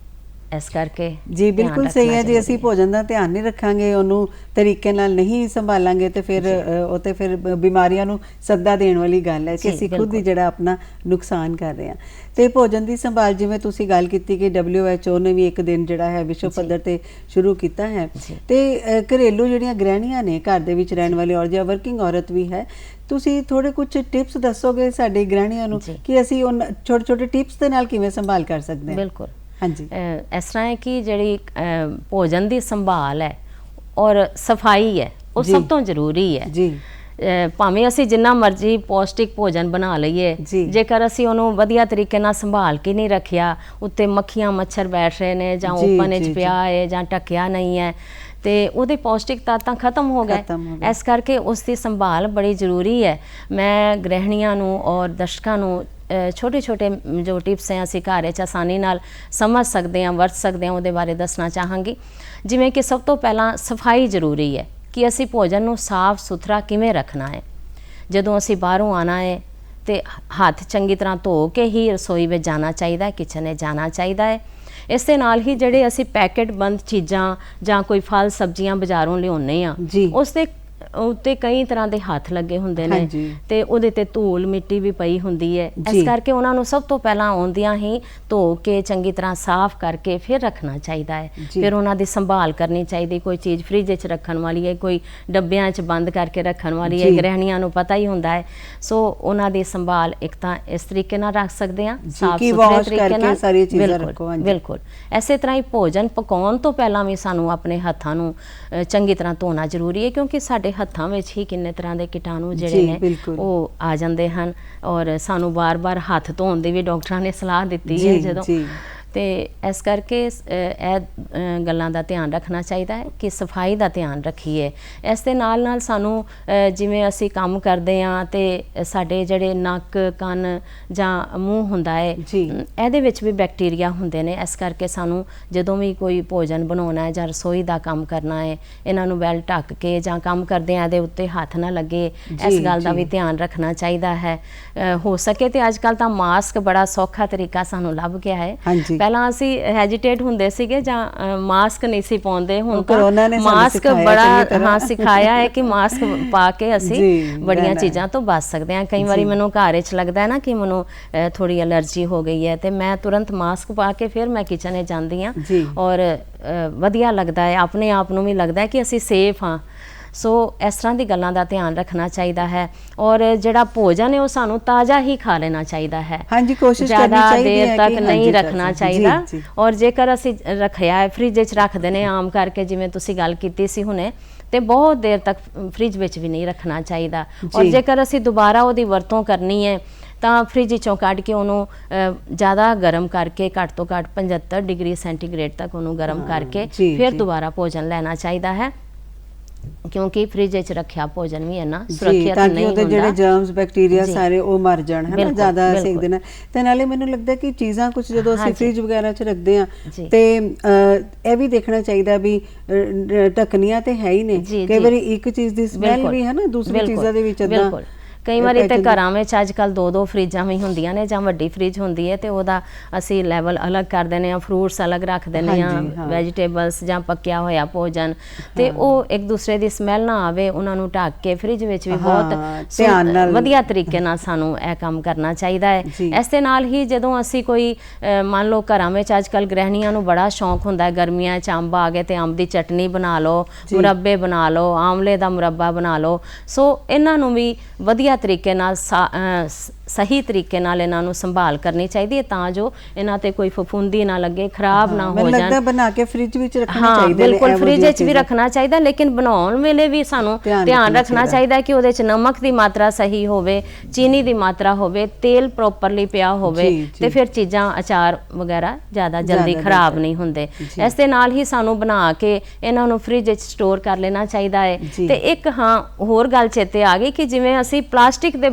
ਇਸ ਕਰਕੇ ਜੀ ਬਿਲਕੁਲ ਸਹੀ ਹੈ ਜੀ। ਅਸੀਂ ਭੋਜਨ ਦਾ ਧਿਆਨ ਨਹੀਂ ਰੱਖਾਂਗੇ, ਉਹਨੂੰ ਤਰੀਕੇ ਨਾਲ ਨਹੀਂ ਸੰਭਾਲਾਂਗੇ ਤੇ ਫਿਰ ਬਿਮਾਰੀਆਂ ਨੂੰ ਸੱਦਾ ਦੇਣ ਵਾਲੀ ਗੱਲ ਹੈ ਕਿ ਅਸੀਂ ਖੁਦ ਹੀ ਜਿਹੜਾ ਆਪਣਾ ਨੁਕਸਾਨ ਕਰ ਰਹੇ ਹਾਂ। ਤੇ ਭੋਜਨ ਦੀ ਸੰਭਾਲ, ਜਿਵੇਂ ਤੁਸੀਂ ਗੱਲ ਕੀਤੀ ਕਿ WHO ਨੇ ਵੀ ਇੱਕ ਦਿਨ ਜਿਹੜਾ ਹੈ ਵਿਸ਼ਵ ਪੱਧਰ ਤੇ ਸ਼ੁਰੂ ਕੀਤਾ ਹੈ। ਤੇ ਘਰੇਲੂ ਜਿਹੜੀਆਂ ਗ੍ਰਹਿਣੀਆਂ ਨੇ, ਘਰ ਦੇ ਵਿੱਚ ਰਹਿਣ ਵਾਲੀ ਔਰ ਜਾਂ ਵਰਕਿੰਗ ਔਰਤ ਵੀ ਹੈ, ਤੁਸੀਂ ਥੋੜੇ ਕੁਝ ਟਿਪਸ ਦੱਸੋਗੇ ਸਾਡੇ ਗ੍ਰਹਿਣੀਆਂ ਨੂੰ ਕਿ ਅਸੀਂ ਉਹ ਛੋਟੇ ਛੋਟੇ ਟਿਪਸ ਦੇ ਨਾਲ ਕਿਵੇਂ ਸੰਭਾਲ ਕਰ ਸਕਦੇ ਹਾਂ? ਬਿਲਕੁਲ, ਇਸ ਤਰ੍ਹਾਂ ਹੈ ਕਿ ਜਿਹੜੀ ਭੋਜਨ ਦੀ ਸੰਭਾਲ ਹੈ ਔਰ ਸਫਾਈ ਹੈ ਉਹ ਸਭ ਤੋਂ ਜ਼ਰੂਰੀ ਹੈ। ਭਾਵੇਂ ਅਸੀਂ ਜਿੰਨਾ ਮਰਜ਼ੀ ਪੌਸ਼ਟਿਕ ਭੋਜਨ ਬਣਾ ਲਈਏ, ਜੇਕਰ ਅਸੀਂ ਉਹਨੂੰ ਵਧੀਆ ਤਰੀਕੇ ਨਾਲ ਸੰਭਾਲ ਕੇ ਨਹੀਂ ਰੱਖਿਆ, ਉੱਤੇ ਮੱਖੀਆਂ ਮੱਛਰ ਬੈਠ ਰਹੇ ਨੇ ਜਾਂ ਓਪਨ ਵਿੱਚ ਪਿਆ ਹੈ ਜਾਂ ਢੱਕਿਆ ਨਹੀਂ ਹੈ, ਤੇ ਉਹਦੇ ਪੌਸ਼ਟਿਕ ਤੱਤ ਤਾਂ ਖਤਮ ਹੋ ਗਏ। ਇਸ ਕਰਕੇ ਉਸ ਦੀ ਸੰਭਾਲ ਬੜੀ ਜ਼ਰੂਰੀ ਹੈ। ਮੈਂ ਗ੍ਰਹਿਣੀਆਂ ਨੂੰ ਔਰ ਦਰਸ਼ਕਾਂ ਨੂੰ ਛੋਟੇ ਛੋਟੇ ਜੋ ਟਿਪਸ ਹੈ ਅਸੀਂ ਘਰ 'ਚ ਆਸਾਨੀ ਨਾਲ ਸਮਝ ਸਕਦੇ ਹਾਂ, ਵਰਤ ਸਕਦੇ ਹਾਂ, ਉਹਦੇ ਬਾਰੇ ਦੱਸਣਾ ਚਾਹਾਂਗੀ। ਜਿਵੇਂ ਕਿ ਸਭ ਤੋਂ ਪਹਿਲਾਂ ਸਫਾਈ ਜ਼ਰੂਰੀ ਹੈ ਕਿ ਅਸੀਂ ਭੋਜਨ ਨੂੰ ਸਾਫ਼ ਸੁਥਰਾ ਕਿਵੇਂ ਰੱਖਣਾ ਹੈ। ਜਦੋਂ ਅਸੀਂ ਬਾਹਰੋਂ ਆਉਣਾ ਹੈ ਤੇ ਹੱਥ ਚੰਗੀ ਤਰ੍ਹਾਂ ਧੋ ਕੇ ਹੀ ਰਸੋਈ ਵਿੱਚ ਜਾਣਾ ਚਾਹੀਦਾ ਹੈ, ਕਿਚਨ ਵਿੱਚ ਜਾਣਾ ਚਾਹੀਦਾ ਹੈ। ਇਸ ਦੇ ਨਾਲ ਹੀ ਜਿਹੜੇ ਅਸੀਂ ਪੈਕੇਟ ਬੰਦ ਚੀਜ਼ਾਂ ਜਾਂ ਕੋਈ ਫਲ ਸਬਜ਼ੀਆਂ ਬਾਜ਼ਾਰੋਂ ਲਿਆਉਂਦੇ ਹਾਂ, ਉਸ ਦੇ ਉੱਤੇ ਕਈ ਤਰ੍ਹਾਂ ਦੇ ਹੱਥ ਲੱਗੇ ਹੁੰਦੇ ਨੇ ਤੇ ਉਹਦੇ ਤੇ ਧੂਲ ਮਿੱਟੀ ਵੀ ਪਈ ਹੁੰਦੀ ਹੈ। ਇਸ ਕਰਕੇ ਉਹਨਾਂ ਨੂੰ ਸਭ ਤੋਂ ਪਹਿਲਾਂ ਆਉਂਦਿਆਂ ਹੀ ਧੋ ਕੇ ਚੰਗੀ ਤਰ੍ਹਾਂ ਸਾਫ਼ ਕਰਕੇ ਫਿਰ ਰੱਖਣਾ ਚਾਹੀਦਾ ਹੈ। ਫਿਰ ਉਹਨਾਂ ਦੀ ਸੰਭਾਲ ਕਰਨੀ ਚਾਹੀਦੀ। ਕੋਈ ਚੀਜ਼ ਫ੍ਰਿਜ ਵਿੱਚ ਰੱਖਣ ਵਾਲੀ ਹੈ, ਕੋਈ ਡੱਬਿਆਂ 'ਚ ਬੰਦ ਕਰਕੇ ਰੱਖਣ ਵਾਲੀ ਹੈ, ਗ੍ਰਹਿਣੀਆਂ ਨੂੰ ਪਤਾ ਹੀ ਹੁੰਦਾ ਹੈ। ਸੋ ਉਹਨਾਂ ਦੀ ਸੰਭਾਲ ਇੱਕ ਤਾਂ ਇਸ ਤਰੀਕੇ ਨਾਲ ਰੱਖ ਸਕਦੇ ਹਾਂ, ਸਾਫ਼ ਸੁਥਰੇ ਤਰੀਕੇ ਨਾਲ। ਬਿਲਕੁਲ ਇਸੇ ਤਰ੍ਹਾਂ ਹੀ ਭੋਜਨ ਪਕਾਉਣ ਤੋਂ ਪਹਿਲਾਂ ਵੀ ਸਾਨੂੰ ਆਪਣੇ ਹੱਥਾਂ ਨੂੰ ਚੰਗੀ ਤਰ੍ਹਾਂ ਧੋਣਾ ਜ਼ਰੂਰੀ ਹੈ, ਕਿਉਂਕਿ ਸਾਡੇ ਹੱਥਾਂ ਵਿੱਚ ਹੀ ਕਿੰਨੇ ਤਰ੍ਹਾਂ ਦੇ ਕੀਟਾਣੂ ਜਿਹੜੇ ਨੇ ਉਹ ਆ ਜਾਂਦੇ ਹਨ। ਔਰ ਸਾਨੂੰ ਵਾਰ-ਵਾਰ ਹੱਥ ਧੋਣ ਦੀ ਵੀ ਡਾਕਟਰਾਂ ਨੇ ਸਲਾਹ ਦਿੱਤੀ ਹੈ ਜਦੋਂ, ਤੇ ਇਸ ਕਰਕੇ ਇਹ ਗੱਲਾਂ ਦਾ ਧਿਆਨ ਰੱਖਣਾ ਚਾਹੀਦਾ ਹੈ ਕਿ ਸਫਾਈ ਦਾ ਧਿਆਨ ਰੱਖੀਏ। ਇਸ ਦੇ ਨਾਲ ਨਾਲ ਸਾਨੂੰ ਜਿਵੇਂ ਅਸੀਂ ਕੰਮ ਕਰਦੇ ਹਾਂ ਤੇ ਸਾਡੇ ਜਿਹੜੇ ਨੱਕ, ਕੰਨ ਜਾਂ ਮੂੰਹ ਹੁੰਦਾ ਹੈ, ਇਹਦੇ ਵਿੱਚ ਵੀ ਬੈਕਟੀਰੀਆ ਹੁੰਦੇ ਨੇ। ਇਸ ਕਰਕੇ ਸਾਨੂੰ ਜਦੋਂ ਵੀ ਕੋਈ ਭੋਜਨ ਬਣਾਉਣਾ ਹੈ ਜਾਂ ਰਸੋਈ ਦਾ ਕੰਮ ਕਰਨਾ ਹੈ, ਇਹਨਾਂ ਨੂੰ ਵੈਲ ਢੱਕ ਕੇ ਜਾਂ ਕੰਮ ਕਰਦੇ ਹਾਂ ਇਹਦੇ ਉੱਤੇ ਹੱਥ ਨਾ ਲੱਗੇ, ਇਸ ਗੱਲ ਦਾ ਵੀ ਧਿਆਨ ਰੱਖਣਾ ਚਾਹੀਦਾ ਹੈ। ਹੋ ਸਕੇ ਤੇ ਅੱਜ ਕੱਲ੍ਹ ਤਾਂ ਮਾਸਕ ਬੜਾ ਸੌਖਾ ਤਰੀਕਾ ਸਾਨੂੰ ਲੱਭ ਗਿਆ ਹੈ। ਪਹਿਲਾਂ ਅਸੀਂ ਹੈਜੀਟੇਟ ਹੁੰਦੇ ਸੀਗੇ ਜਾਂ ਮਾਸਕ ਨਹੀਂ ਸੀ ਪਾਉਂਦੇ, ਹੁਣ ਤਾਂ ਮਾਸਕ ਬੜਾ ਸਿਖਾਇਆ ਹੈ ਕਿ ਮਾਸਕ ਪਾ ਕੇ ਅਸੀਂ ਬੜੀਆਂ ਚੀਜ਼ਾਂ ਤੋਂ ਬਚ ਸਕਦੇ ਹਾਂ। ਕਈ ਵਾਰੀ ਮੈਨੂੰ ਘਰ ਵਿੱਚ ਲੱਗਦਾ ਹੈ ਨਾ ਕਿ ਮੈਨੂੰ ਥੋੜੀ ਐਲਰਜੀ ਹੋ ਗਈ ਹੈ ਤੇ ਮੈਂ ਤੁਰੰਤ ਮਾਸਕ ਪਾ ਕੇ ਫਿਰ ਮੈਂ ਕਿਚਨ ਵਿੱਚ ਜਾਂਦੀ ਹਾਂ ਔਰ ਵਧੀਆ ਲੱਗਦਾ ਹੈ, ਆਪਣੇ ਆਪ ਨੂੰ ਵੀ ਲੱਗਦਾ ਹੈ ਕਿ ਅਸੀਂ ਸੇਫ ਹਾਂ। ਸੋ ਇਸ ਤਰ੍ਹਾਂ ਦੀ ਗੱਲਾਂ ਦਾ ਧਿਆਨ ਰੱਖਣਾ ਚਾਹੀਦਾ ਹੈ। ਔਰ ਜਿਹੜਾ ਭੋਜਨ ਹੈ ਉਹ ਸਾਨੂੰ ਤਾਜ਼ਾ ਹੀ ਖਾ ਲੈਣਾ ਚਾਹੀਦਾ ਹੈ, ਜ਼ਿਆਦਾ ਦੇਰ ਤੱਕ ਨਹੀਂ ਰੱਖਣਾ ਚਾਹੀਦਾ। ਔਰ ਜੇਕਰ ਅਸੀਂ ਰੱਖਿਆ ਹੈ, ਫ੍ਰਿਜ ਵਿੱਚ ਰੱਖਦੇ ਨੇ ਆਮ ਕਰਕੇ, ਜਿਵੇਂ ਤੁਸੀਂ ਗੱਲ ਕੀਤੀ ਸੀ ਹੁਣੇ, ਤੇ ਬਹੁਤ ਦੇਰ ਤੱਕ ਫ੍ਰਿਜ ਵਿੱਚ ਵੀ ਨਹੀਂ ਰੱਖਣਾ ਚਾਹੀਦਾ। ਔਰ ਜੇਕਰ ਅਸੀਂ ਦੁਬਾਰਾ ਉਹਦੀ ਵਰਤੋਂ ਕਰਨੀ ਹੈ ਤਾਂ ਫ੍ਰਿਜ ਵਿੱਚੋਂ ਕੱਢ ਕੇ ਉਹਨੂੰ ਜ਼ਿਆਦਾ ਗਰਮ ਕਰਕੇ, ਘੱਟ ਤੋਂ ਘੱਟ 75 ਡਿਗਰੀ ਸੈਂਟੀਗ੍ਰੇਡ ਤੱਕ ਉਹਨੂੰ ਗਰਮ ਕਰਕੇ ਫਿਰ ਦੁਬਾਰਾ ਭੋਜਨ ਲੈਣਾ ਚਾਹੀਦਾ ਹੈ, ਕਿਉਂਕਿ ਫ੍ਰਿਜ ਵਿੱਚ ਰੱਖਿਆ ਭੋਜਨ ਵੀ ਇੰਨਾ ਸੁਰੱਖਿਅਤ ਨਹੀਂ ਹੁੰਦਾ। ਜਿਹੜੇ ਜਰਮਸ ਬੈਕਟੀਰੀਆ ਸਾਰੇ ਉਹ ਮਰ ਜਾਣ, ਹੈ ਨਾ, ਜ਼ਿਆਦਾ ਸੇਕ ਦੇਣਾ। ਤੇ ਨਾਲੇ ਮੈਨੂੰ ਲੱਗਦਾ ਕਿ ਚੀਜ਼ਾਂ ਕੁਝ ਜਦੋਂ ਅਸੀਂ ਫ੍ਰਿਜ ਵਗੈਰਾ 'ਚ ਰੱਖਦੇ ਹਾਂ ਤੇ ਇਹ ਵੀ ਦੇਖਣਾ ਚਾਹੀਦਾ ਵੀ ਢੱਕਣੀਆਂ ਤੇ ਹੈ ਹੀ ਨੇ। ਕਈ ਵਾਰੀ ਇੱਕ ਚੀਜ਼ ਦੀ ਸਮੈਲ ਵੀ ਹੈ ਨਾ ਦੂਸਰੀ ਚੀਜ਼ਾਂ ਦੇ ਵਿੱਚ ਏਦਾਂ। ਕਈ ਵਾਰੀ ਤੇ ਘਰਾਂ ਵਿੱਚ ਅੱਜ ਕੱਲ੍ਹ 2-2 ਫਰਿੱਜਾਂ ਵੀ ਹੁੰਦੀਆਂ ਨੇ ਜਾਂ ਵੱਡੀ ਫਰਿੱਜ ਹੁੰਦੀ ਹੈ ਤੇ ਉਹਦਾ ਅਸੀਂ ਲੈਵਲ ਅਲੱਗ ਕਰ ਦਿੰਦੇ ਹਾਂ, ਫਰੂਟਸ ਅਲੱਗ ਰੱਖ ਦਿੰਦੇ ਹਾਂ, ਵੈਜੀਟੇਬਲਸ ਜਾਂ ਪੱਕਿਆ ਹੋਇਆ ਭੋਜਨ, ਤੇ ਉਹ ਇੱਕ ਦੂਸਰੇ ਦੀ ਸਮੈਲ ਨਾ ਆਵੇ ਉਹਨਾਂ ਨੂੰ ਢੱਕ ਕੇ ਫਰਿੱਜ ਵਿੱਚ ਵੀ ਬਹੁਤ ਵਧੀਆ ਤਰੀਕੇ ਨਾਲ ਸਾਨੂੰ ਇਹ ਕੰਮ ਕਰਨਾ ਚਾਹੀਦਾ ਹੈ। ਇਸ ਦੇ ਨਾਲ ਹੀ ਜਦੋਂ ਅਸੀਂ ਕੋਈ ਮੰਨ ਲਓ ਘਰਾਂ ਵਿੱਚ ਅੱਜ ਕੱਲ੍ਹ ਗ੍ਰਹਿਣੀਆਂ ਨੂੰ ਬੜਾ ਸ਼ੌਂਕ ਹੁੰਦਾ ਹੈ, ਗਰਮੀਆਂ 'ਚ ਅੰਬ ਆ ਗਏ ਤੇ ਅੰਬ ਦੀ ਚਟਨੀ ਬਣਾ ਲਓ, ਮੁਰੱਬੇ ਬਣਾ ਲਓ, ਆਮਲੇ ਦਾ ਮੁਰੱਬਾ ਬਣਾ ਲਓ। ਸੋ ਇਹਨਾਂ ਨੂੰ ਵੀ ਵਧੀਆ ਤਰੀਕੇ ਨਾਲ ਸਹੀ ਤਰੀਕੇ ਨਾਲ ਇਹਨਾਂ ਨੂੰ ਸੰਭਾਲ ਕਰਨੀ ਚਾਹੀਦੀ ਹੈ ਤਾਂ ਜੋ ਇਹਨਾਂ ਤੇ ਕੋਈ ਫਫੂੰਦੀ ਨਾ ਲੱਗੇ, ਖਰਾਬ ਨਾ ਹੋ ਜਾਣ। ਮੈਨੂੰ ਲੱਗਦਾ ਬਣਾ ਕੇ ਫ੍ਰਿਜ ਵਿੱਚ ਰੱਖਣਾ ਚਾਹੀਦਾ। ਬਿਲਕੁਲ ਫ੍ਰਿਜ ਵਿੱਚ ਵੀ ਰੱਖਣਾ ਚਾਹੀਦਾ, ਲੇਕਿਨ ਬਣਾਉਣ ਵੇਲੇ ਵੀ ਸਾਨੂੰ ਧਿਆਨ ਰੱਖਣਾ ਚਾਹੀਦਾ ਕਿ ਉਹਦੇ 'ਚ ਨਮਕ ਦੀ ਮਾਤਰਾ ਸਹੀ ਹੋਵੇ, ਚੀਨੀ ਦੀ ਮਾਤਰਾ ਹੋਵੇ, ਤੇਲ ਪ੍ਰੋਪਰਲੀ ਪਿਆ ਹੋਵੇ ਤੇ ਫਿਰ ਚੀਜ਼ਾਂ ਅਚਾਰ ਵਗੈਰਾ ਜ਼ਿਆਦਾ ਜਲਦੀ ਖਰਾਬ ਨਹੀਂ ਹੁੰਦੇ। ਇਸ ਦੇ ਨਾਲ ਹੀ ਸਾਨੂੰ ਬਣਾ ਕੇ ਇਹਨਾਂ ਨੂੰ ਫ੍ਰਿਜ ਵਿੱਚ ਸਟੋਰ ਕਰ ਲੈਣਾ ਚਾਹੀਦਾ ਹੈ। ਤੇ ਇੱਕ ਹੋਰ ਗੱਲ ਚੇਤੇ ਆ ਗਈ ਕਿ ਜਿਵੇਂ ਅਸੀਂ ਪਲਾਸਟਿਕ ਦੇ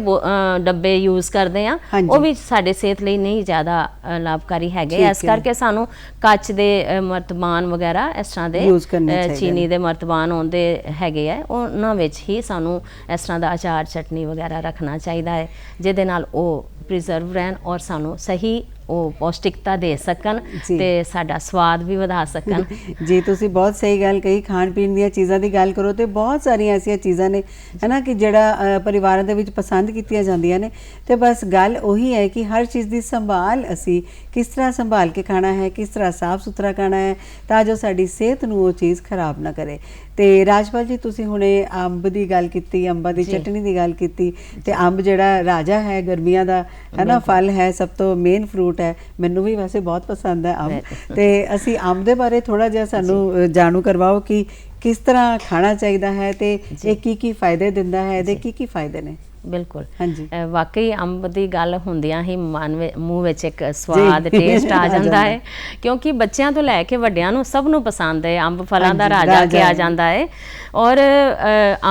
ਡੱਬੇ ਯੂਜ਼ ਕਰਦੇ ਹਾਂ, ਉਹ ਵੀ ਸਾਡੇ ਸਿਹਤ ਲਈ ਨਹੀਂ ਜ਼ਿਆਦਾ ਲਾਭਕਾਰੀ ਹੈਗੇ। ਇਸ ਕਰਕੇ ਸਾਨੂੰ ਕੱਚ ਦੇ ਮਰਤਬਾਨ ਵਗੈਰਾ ਇਸ ਤਰ੍ਹਾਂ ਦੇ ਚੀਨੀ ਦੇ ਮਰਤਬਾਨ ਆਉਂਦੇ ਹੈਗੇ ਆ, ਉਹਨਾਂ ਵਿੱਚ ਹੀ ਸਾਨੂੰ ਇਸ ਤਰ੍ਹਾਂ ਦਾ ਅਚਾਰ, ਚਟਨੀ ਵਗੈਰਾ ਰੱਖਣਾ ਚਾਹੀਦਾ ਹੈ, ਜਿਹਦੇ ਨਾਲ ਉਹ ਪ੍ਰੀਜ਼ਰਵ ਰਹਿਣ ਔਰ ਸਾਨੂੰ ਸਹੀ ਉਹ ਪੌਸ਼ਟਿਕਤਾ ਦੇ ਸਕਣ ਤੇ ਸਾਡਾ ਸਵਾਦ ਵੀ ਵਧਾ ਸਕਣ। ਜੀ ਤੁਸੀਂ ਬਹੁਤ ਸਹੀ ਗੱਲ ਕਹੀ। ਖਾਣ ਪੀਣ ਦੀਆਂ ਚੀਜ਼ਾਂ ਦੀ ਗੱਲ ਕਰੋ ਤੇ ਬਹੁਤ ਸਾਰੀਆਂ ਐਸੀਆਂ ਚੀਜ਼ਾਂ ਨੇ, ਹੈ ਨਾ, ਕਿ ਜਿਹੜਾ ਪਰਿਵਾਰਾਂ ਦੇ ਵਿੱਚ ਪਸੰਦ ਕੀਤੀਆਂ ਜਾਂਦੀਆਂ ਨੇ। ਤੇ ਬਸ ਗੱਲ ਉਹੀ ਹੈ ਕਿ ਹਰ ਚੀਜ਼ ਦੀ ਸੰਭਾਲ ਅਸੀਂ ਕਿਸ ਤਰ੍ਹਾਂ ਸੰਭਾਲ ਕੇ ਖਾਣਾ ਹੈ, ਕਿਸ ਤਰ੍ਹਾਂ ਸਾਫ਼ ਸੁਥਰਾ ਖਾਣਾ ਹੈ ਤਾਂ ਜੋ ਸਾਡੀ ਸਿਹਤ ਨੂੰ ਉਹ ਚੀਜ਼ ਖਰਾਬ ਨਾ ਕਰੇ। ਤੇ ਰਾਜਪਾਲ ਜੀ ਤੁਸੀਂ ਹੁਣੇ ਅੰਬ ਦੀ ਗੱਲ ਕੀਤੀ, ਅੰਬਾਂ ਦੀ ਚਟਨੀ ਦੀ ਗੱਲ ਕੀਤੀ, ਤੇ ਅੰਬ ਜਿਹੜਾ ਰਾਜਾ ਹੈ ਗਰਮੀਆਂ ਦਾ, ਹੈ ਨਾ, ਫਲ ਹੈ, ਸਭ ਤੋਂ ਮੇਨ ਫਰੂਟ ਹੈ। ਮੈਨੂੰ ਵੀ ਵੈਸੇ ਬਹੁਤ ਪਸੰਦ ਹੈ ਅੰਬ। ਤੇ ਅਸੀਂ ਅੰਬ ਦੇ ਬਾਰੇ ਥੋੜਾ ਜਿਹਾ ਸਾਨੂੰ ਜਾਣੂ ਕਰਵਾਓ ਕਿ ਕਿਸ ਤਰ੍ਹਾਂ ਖਾਣਾ ਚਾਹੀਦਾ ਹੈ ਤੇ ਇਹ ਕੀ ਕੀ ਫਾਇਦੇ ਦਿੰਦਾ ਹੈ, ਇਹਦੇ ਕੀ ਕੀ ਫਾਇਦੇ ਨੇ? ਬਿਲਕੁਲ ਹਾਂਜੀ ਵਾਕਈ ਅੰਬ ਦੀ ਗੱਲ ਹੁੰਦਿਆਂ ਹੀ ਮੂੰਹ ਵਿੱਚ ਇੱਕ ਸਵਾਦ ਟੇਸਟ ਆ ਜਾਂਦਾ ਹੈ, ਕਿਉਂਕਿ ਬੱਚਿਆਂ ਤੋਂ ਲੈ ਕੇ ਵੱਡਿਆਂ ਨੂੰ ਸਭ ਨੂੰ ਪਸੰਦ ਹੈ। ਅੰਬ ਫਲਾਂ ਦਾ ਰਾਜਾ ਕਿਹਾ ਜਾਂਦਾ ਹੈ। ਔਰ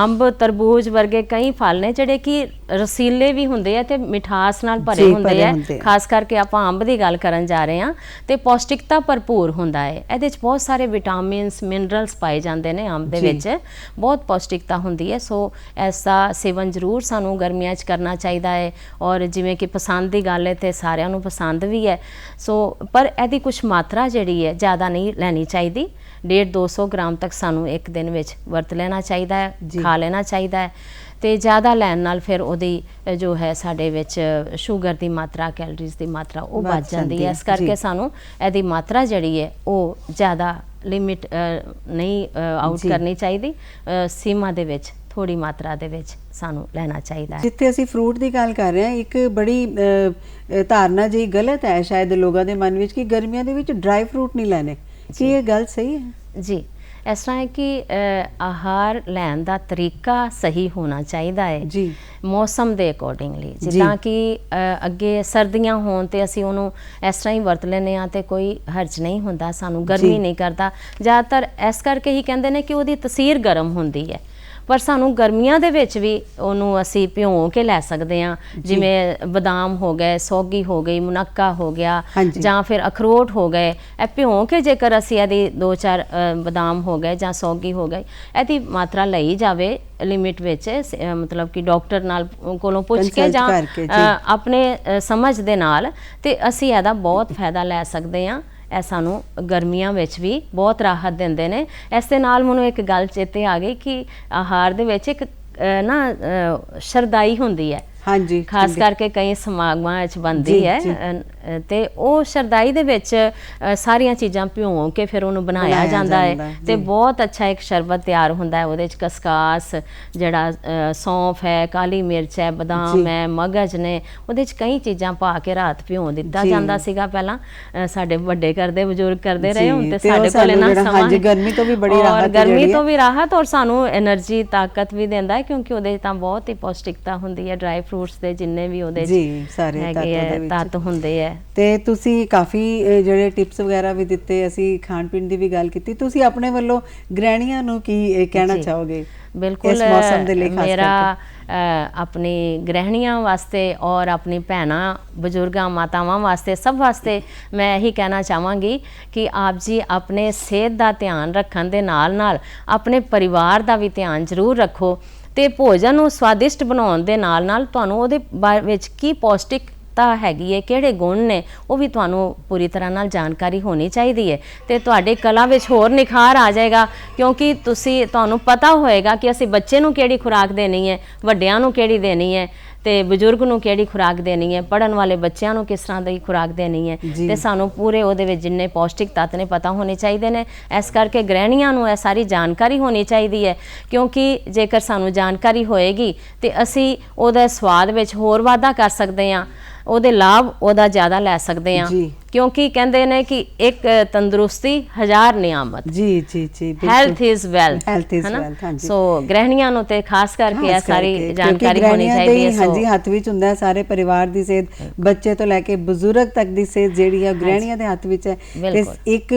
ਅੰਬ ਤਰਬੂਜ ਵਰਗੇ ਕਈ ਫਲ ਨੇ ਜਿਹੜੇ ਕਿ ਰਸੀਲੇ ਵੀ ਹੁੰਦੇ ਆ ਤੇ ਮਿਠਾਸ ਨਾਲ ਭਰੇ ਹੁੰਦੇ ਆ। ਖਾਸ ਕਰਕੇ ਆਪਾਂ ਅੰਬ ਦੀ ਗੱਲ ਕਰਨ ਜਾ ਰਹੇ ਹਾਂ ਤੇ ਪੌਸ਼ਟਿਕਤਾ ਭਰਪੂਰ ਹੁੰਦਾ ਹੈ। ਇਹਦੇ 'ਚ ਬਹੁਤ ਸਾਰੇ ਵਿਟਾਮਿਨਸ ਮਿਨਰਲਸ ਪਾਏ ਜਾਂਦੇ ਨੇ। ਅੰਬ ਦੇ ਵਿੱਚ ਬਹੁਤ ਪੌਸ਼ਟਿਕਤਾ ਹੁੰਦੀ ਹੈ। ਸੋ ਇਸ ਦਾ ਸੇਵਨ ਜ਼ਰੂਰ ਸਾਨੂੰ ਗਰਮੀਆਂ 'ਚ ਕਰਨਾ ਚਾਹੀਦਾ ਹੈ। ਔਰ ਜਿਵੇਂ ਕਿ ਪਸੰਦ ਦੀ ਗੱਲ ਹੈ ਤੇ ਸਾਰਿਆਂ ਨੂੰ ਪਸੰਦ ਵੀ ਹੈ। ਸੋ ਪਰ ਇਹਦੀ ਕੁਛ ਮਾਤਰਾ ਜਿਹੜੀ ਹੈ ਜ਼ਿਆਦਾ ਨਹੀਂ ਲੈਣੀ ਚਾਹੀਦੀ। 150-200 ਗ੍ਰਾਮ ਤੱਕ ਸਾਨੂੰ ਇੱਕ ਦਿਨ ਵਿੱਚ ਵਰਤ ਲੈਣਾ ਚਾਹੀਦਾ ਹੈ, ਖਾ ਲੈਣਾ ਚਾਹੀਦਾ ਹੈ। ਤੇ ਜ਼ਿਆਦਾ ਲੈਣ ਨਾਲ ਫਿਰ ਉਹਦੀ ਜੋ ਹੈ ਸਾਡੇ ਵਿੱਚ ਸ਼ੂਗਰ ਦੀ ਮਾਤਰਾ, ਕੈਲਰੀਜ਼ ਦੀ ਮਾਤਰਾ ਉਹ ਵੱਧ ਜਾਂਦੀ ਹੈ। ਇਸ ਕਰਕੇ ਸਾਨੂੰ ਇਹਦੀ ਮਾਤਰਾ ਜਿਹੜੀ ਹੈ ਉਹ ਜ਼ਿਆਦਾ ਲਿਮਿਟ ਨਹੀਂ ਆਊਟ ਕਰਨੀ ਚਾਹੀਦੀ। ਸੀਮਾ ਦੇ ਵਿੱਚ ਥੋੜੀ ਮਾਤਰਾ ਦੇ ਵਿੱਚ ਸਾਨੂੰ ਲੈਣਾ ਚਾਹੀਦਾ ਹੈ। ਜਿੱਥੇ ਅਸੀਂ ਫਰੂਟ ਦੀ ਗੱਲ ਕਰ ਰਹੇ ਹਾਂ, ਇੱਕ ਬੜੀ ਧਾਰਨਾ ਜਿਹੀ ਗਲਤ ਹੈ ਸ਼ਾਇਦ ਲੋਕਾਂ ਦੇ ਮਨ ਵਿੱਚ ਕਿ ਗਰਮੀਆਂ ਦੇ ਵਿੱਚ ਡਰਾਈ ਫਰੂਟ ਨਹੀਂ ਲੈਣੇ। ਕੀ ਇਹ ਗੱਲ ਸਹੀ ਹੈ? ਜੀ, ਇਸ ਤਰ੍ਹਾਂ ਹੈ ਕਿ ਆਹਾਰ ਲੈਣ ਦਾ ਤਰੀਕਾ ਸਹੀ ਹੋਣਾ ਚਾਹੀਦਾ ਹੈ ਜੀ, ਮੌਸਮ ਦੇ ਅਕੋਰਡਿੰਗਲੀ। ਜਿੱਦਾਂ ਕਿ ਅੱਗੇ ਸਰਦੀਆਂ ਹੋਣ ਤੇ ਅਸੀਂ ਉਹਨੂੰ ਇਸ ਤਰ੍ਹਾਂ ਹੀ ਵਰਤ ਲੈਂਦੇ ਹਾਂ ਤੇ ਕੋਈ ਹਰਜ ਨਹੀਂ ਹੁੰਦਾ, ਸਾਨੂੰ ਗਰਮੀ ਨਹੀਂ ਕਰਦਾ। ਜ਼ਿਆਦਾਤਰ ਇਸ ਕਰਕੇ ਹੀ ਕਹਿੰਦੇ ਨੇ ਕਿ ਉਹਦੀ ਤਸੀਰ ਗਰਮ ਹੁੰਦੀ ਹੈ। ਪਰ ਸਾਨੂੰ ਗਰਮੀਆਂ ਦੇ ਵਿੱਚ ਵੀ ਉਹਨੂੰ ਅਸੀਂ ਭਿਉਂ ਕੇ ਲੈ ਸਕਦੇ ਹਾਂ। ਜਿਵੇਂ ਬਦਾਮ ਹੋ ਗਏ, ਸੌਗੀ ਹੋ ਗਈ, ਮੁਨੱਕਾ ਹੋ ਗਿਆ, ਜਾਂ ਫਿਰ ਅਖਰੋਟ ਹੋ ਗਏ। ਇਹ ਭਿਉਂ ਕੇ ਜੇਕਰ ਅਸੀਂ ਇਹਦੀ 2-4 ਬਦਾਮ ਹੋ ਗਏ ਜਾਂ ਸੌਗੀ ਹੋ ਗਈ, ਇਹਦੀ ਮਾਤਰਾ ਲਈ ਜਾਵੇ ਲਿਮਿਟ ਵਿੱਚ, ਮਤਲਬ ਕਿ ਡਾਕਟਰ ਨਾਲ ਕੋਲੋਂ ਪੁੱਛ ਕੇ ਜਾਂ ਆਪਣੇ ਸਮਝ ਦੇ ਨਾਲ, ਤੇ ਅਸੀਂ ਇਹਦਾ ਬਹੁਤ ਫਾਇਦਾ ਲੈ ਸਕਦੇ ਹਾਂ। ਇਹ ਸਾਨੂੰ ਗਰਮੀਆਂ ਵਿੱਚ ਵੀ ਬਹੁਤ ਰਾਹਤ ਦਿੰਦੇ ਨੇ। ਇਸ ਦੇ ਨਾਲ ਮੈਨੂੰ ਇੱਕ ਗੱਲ ਚੇਤੇ ਆ ਗਈ ਕਿ ਆਹਾਰ ਦੇ ਵਿੱਚ ਇੱਕ ਨਾ ਸ਼ਰਦਾਈ ਹੁੰਦੀ ਹੈ। ਹਾਂਜੀ, ਖਾਸ ਕਰਕੇ ਕਈ ਸਮਾਗਮਾਂ ਵਿੱਚ ਬਣਦੀ ਹੈ ਤੇ ਉਹ ਸ਼ਰਦਾਈ ਦੇ ਵਿੱਚ ਸਾਰੀਆਂ ਚੀਜ਼ਾਂ ਭਿਉਂ ਕੇ ਫਿਰ ਉਹਨੂੰ ਬਣਾਇਆ ਜਾਂਦਾ ਹੈ ਤੇ ਬਹੁਤ ਅੱਛਾ ਇੱਕ ਸ਼ਰਬਤ ਤਿਆਰ ਹੁੰਦਾ ਹੈ। ਉਹਦੇ 'ਚ ਕਸਕਾਸ, ਜਿਹੜਾ ਸੌਂਫ ਹੈ, ਕਾਲੀ ਮਿਰਚ ਹੈ, ਬਦਾਮ ਹੈ, ਮਗਜ਼ ਨੇ, ਉਹਦੇ 'ਚ ਕਈ ਚੀਜ਼ਾਂ ਪਾ ਕੇ ਰਾਤ ਭਿਉਂ ਦਿੱਤਾ ਜਾਂਦਾ ਸੀਗਾ। ਪਹਿਲਾਂ ਸਾਡੇ ਵੱਡੇ ਕਰਦੇ, ਬਜ਼ੁਰਗ ਕਰਦੇ ਰਹੇ। ਹੁਣ ਤੇ ਸਾਡੇ ਕੋਲ ਇਹਨਾਂ ਸਮਾਂ ਗਰਮੀ ਤੋਂ ਵੀ ਬੜੀ ਰਾਹਤ, ਗਰਮੀ ਤੋਂ ਵੀ ਰਾਹਤ, ਔਰ ਸਾਨੂੰ ਐਨਰਜੀ, ਤਾਕਤ ਵੀ ਦਿੰਦਾ ਹੈ, ਕਿਉਂਕਿ ਉਹਦੇ 'ਚ ਤਾਂ ਬਹੁਤ ਹੀ ਪੌਸ਼ਟਿਕਤਾ ਹੁੰਦੀ ਹੈ। ਡਰਾਈ ਫਰੂਟਸ ਦੇ ਜਿੰਨੇ ਵੀ ਉਹਦੇ 'ਚ ਸਾਰੇ ਤੱਤ ਹੁੰਦੇ ਹੈ। ਤੇ ਤੁਸੀਂ ਕਾਫੀ ਜਿਹੜੇ ਟਿਪਸ ਵਗੈਰਾ ਵੀ ਦਿੱਤੇ, ਅਸੀਂ ਖਾਣ ਪੀਣ ਦੀ ਵੀ ਗੱਲ ਕੀਤੀ। ਤੁਸੀਂ ਆਪਣੇ ਵੱਲੋਂ ਗ੍ਰਹਿਣੀਆਂ ਨੂੰ ਕੀ ਕਹਿਣਾ ਚਾਹੋਗੇ? ਬਿਲਕੁਲ, ਮੇਰਾ ਆਪਣੀ ਗ੍ਰਹਿਣੀਆਂ ਵਾਸਤੇ ਔਰ ਆਪਣੀ ਭੈਣਾਂ, ਬਜ਼ੁਰਗਾਂ, ਮਾਤਾਵਾਂ ਵਾਸਤੇ, ਸਭ ਵਾਸਤੇ ਮੈਂ ਇਹੀ ਕਹਿਣਾ ਚਾਹਾਂਗੀ ਕਿ ਆਪ ਜੀ ਆਪਣੇ ਸਿਹਤ ਦਾ ਧਿਆਨ ਰੱਖਣ ਦੇ ਨਾਲ ਨਾਲ ਆਪਣੇ ਪਰਿਵਾਰ ਦਾ ਵੀ ਧਿਆਨ ਜ਼ਰੂਰ ਰੱਖੋ। ਤੇ ਭੋਜਨ ਨੂੰ ਸਵਾਦਿਸ਼ਟ ਬਣਾਉਣ ਦੇ ਨਾਲ ਨਾਲ ਤੁਹਾਨੂੰ ਉਹਦੇ ਬਾਰੇ ਵਿੱਚ ਕੀ ਪੌਸ਼ਟਿਕਤਾ ਹੈਗੀ ਹੈ, ਕਿਹੜੇ ਗੁਣ ਨੇ, ਉਹ ਵੀ ਤੁਹਾਨੂੰ ਪੂਰੀ ਤਰ੍ਹਾਂ ਨਾਲ ਜਾਣਕਾਰੀ ਹੋਣੀ ਚਾਹੀਦੀ ਹੈ। ਤੇ ਤੁਹਾਡੇ ਕਲਾ ਵਿੱਚ ਹੋਰ ਨਿਖਾਰ ਆ ਜਾਏਗਾ, ਕਿਉਂਕਿ ਤੁਹਾਨੂੰ ਪਤਾ ਹੋਏਗਾ ਕਿ ਅਸੀਂ ਬੱਚੇ ਨੂੰ ਕਿਹੜੀ ਖੁਰਾਕ ਦੇਣੀ ਹੈ, ਵੱਡਿਆਂ ਨੂੰ ਕਿਹੜੀ ਦੇਣੀ ਹੈ, ਤੇ ਬਜ਼ੁਰਗ ਨੂੰ ਕਿਹੜੀ ਖੁਰਾਕ ਦੇਣੀ ਹੈ, ਪੜ੍ਹਨ ਵਾਲੇ ਬੱਚਿਆਂ ਨੂੰ ਕਿਸ ਤਰ੍ਹਾਂ ਦੀ ਖੁਰਾਕ ਦੇਣੀ ਹੈ। ਤੇ ਸਾਨੂੰ ਪੂਰੇ ਉਹਦੇ ਵਿੱਚ ਜਿੰਨੇ ਪੌਸ਼ਟਿਕ ਤੱਤ ਨੇ ਪਤਾ ਹੋਣੇ ਚਾਹੀਦੇ ਨੇ। ਇਸ ਕਰਕੇ ਗ੍ਰਹਿਣੀਆਂ ਨੂੰ ਇਹ ਸਾਰੀ ਜਾਣਕਾਰੀ ਹੋਣੀ ਚਾਹੀਦੀ ਹੈ, ਕਿਉਂਕਿ ਜੇਕਰ ਸਾਨੂੰ ਜਾਣਕਾਰੀ ਹੋਏਗੀ ਤੇ ਅਸੀਂ ਉਹਦੇ ਸਵਾਦ ਵਿੱਚ ਹੋਰ ਵਾਧਾ ਕਰ ਸਕਦੇ ਹਾਂ, ਉਹਦੇ ਲਾਭ ਉਹਦਾ ਜ਼ਿਆਦਾ ਲੈ ਸਕਦੇ ਹਾਂ। ਕਿਉਂਕਿ ਕਹਿੰਦੇ ਨੇ ਕਿ ਇੱਕ ਤੰਦਰੁਸਤੀ 1000 ਨਿਆਮਤ। ਜੀ ਜੀ ਜੀ, ਹੈਲਥ ਇਜ਼ ਵੈਲਥ, ਹੈ ਨਾ। ਸੋ ਗ੍ਰਹਿਣੀਆਂ ਨੂੰ ਤੇ ਖਾਸ ਕਰਕੇ ਇਹ ਸਾਰੀ ਜਾਣਕਾਰੀ ਹੋਣੀ ਚਾਹੀਦੀ ਹੈ। ਹਾਂਜੀ, ਹੱਥ ਵਿੱਚ ਹੁੰਦਾ ਹੈ ਸਾਰੇ ਪਰਿਵਾਰ ਦੀ ਸਿਹਤ, ਬੱਚੇ ਤੋਂ ਲੈ ਕੇ ਬਜ਼ੁਰਗ ਤੱਕ ਦੀ ਸਿਹਤ ਜਿਹੜੀ ਹੈ ਗ੍ਰਹਿਣੀਆਂ ਦੇ ਹੱਥ ਵਿੱਚ ਹੈ। ਤੇ ਇੱਕ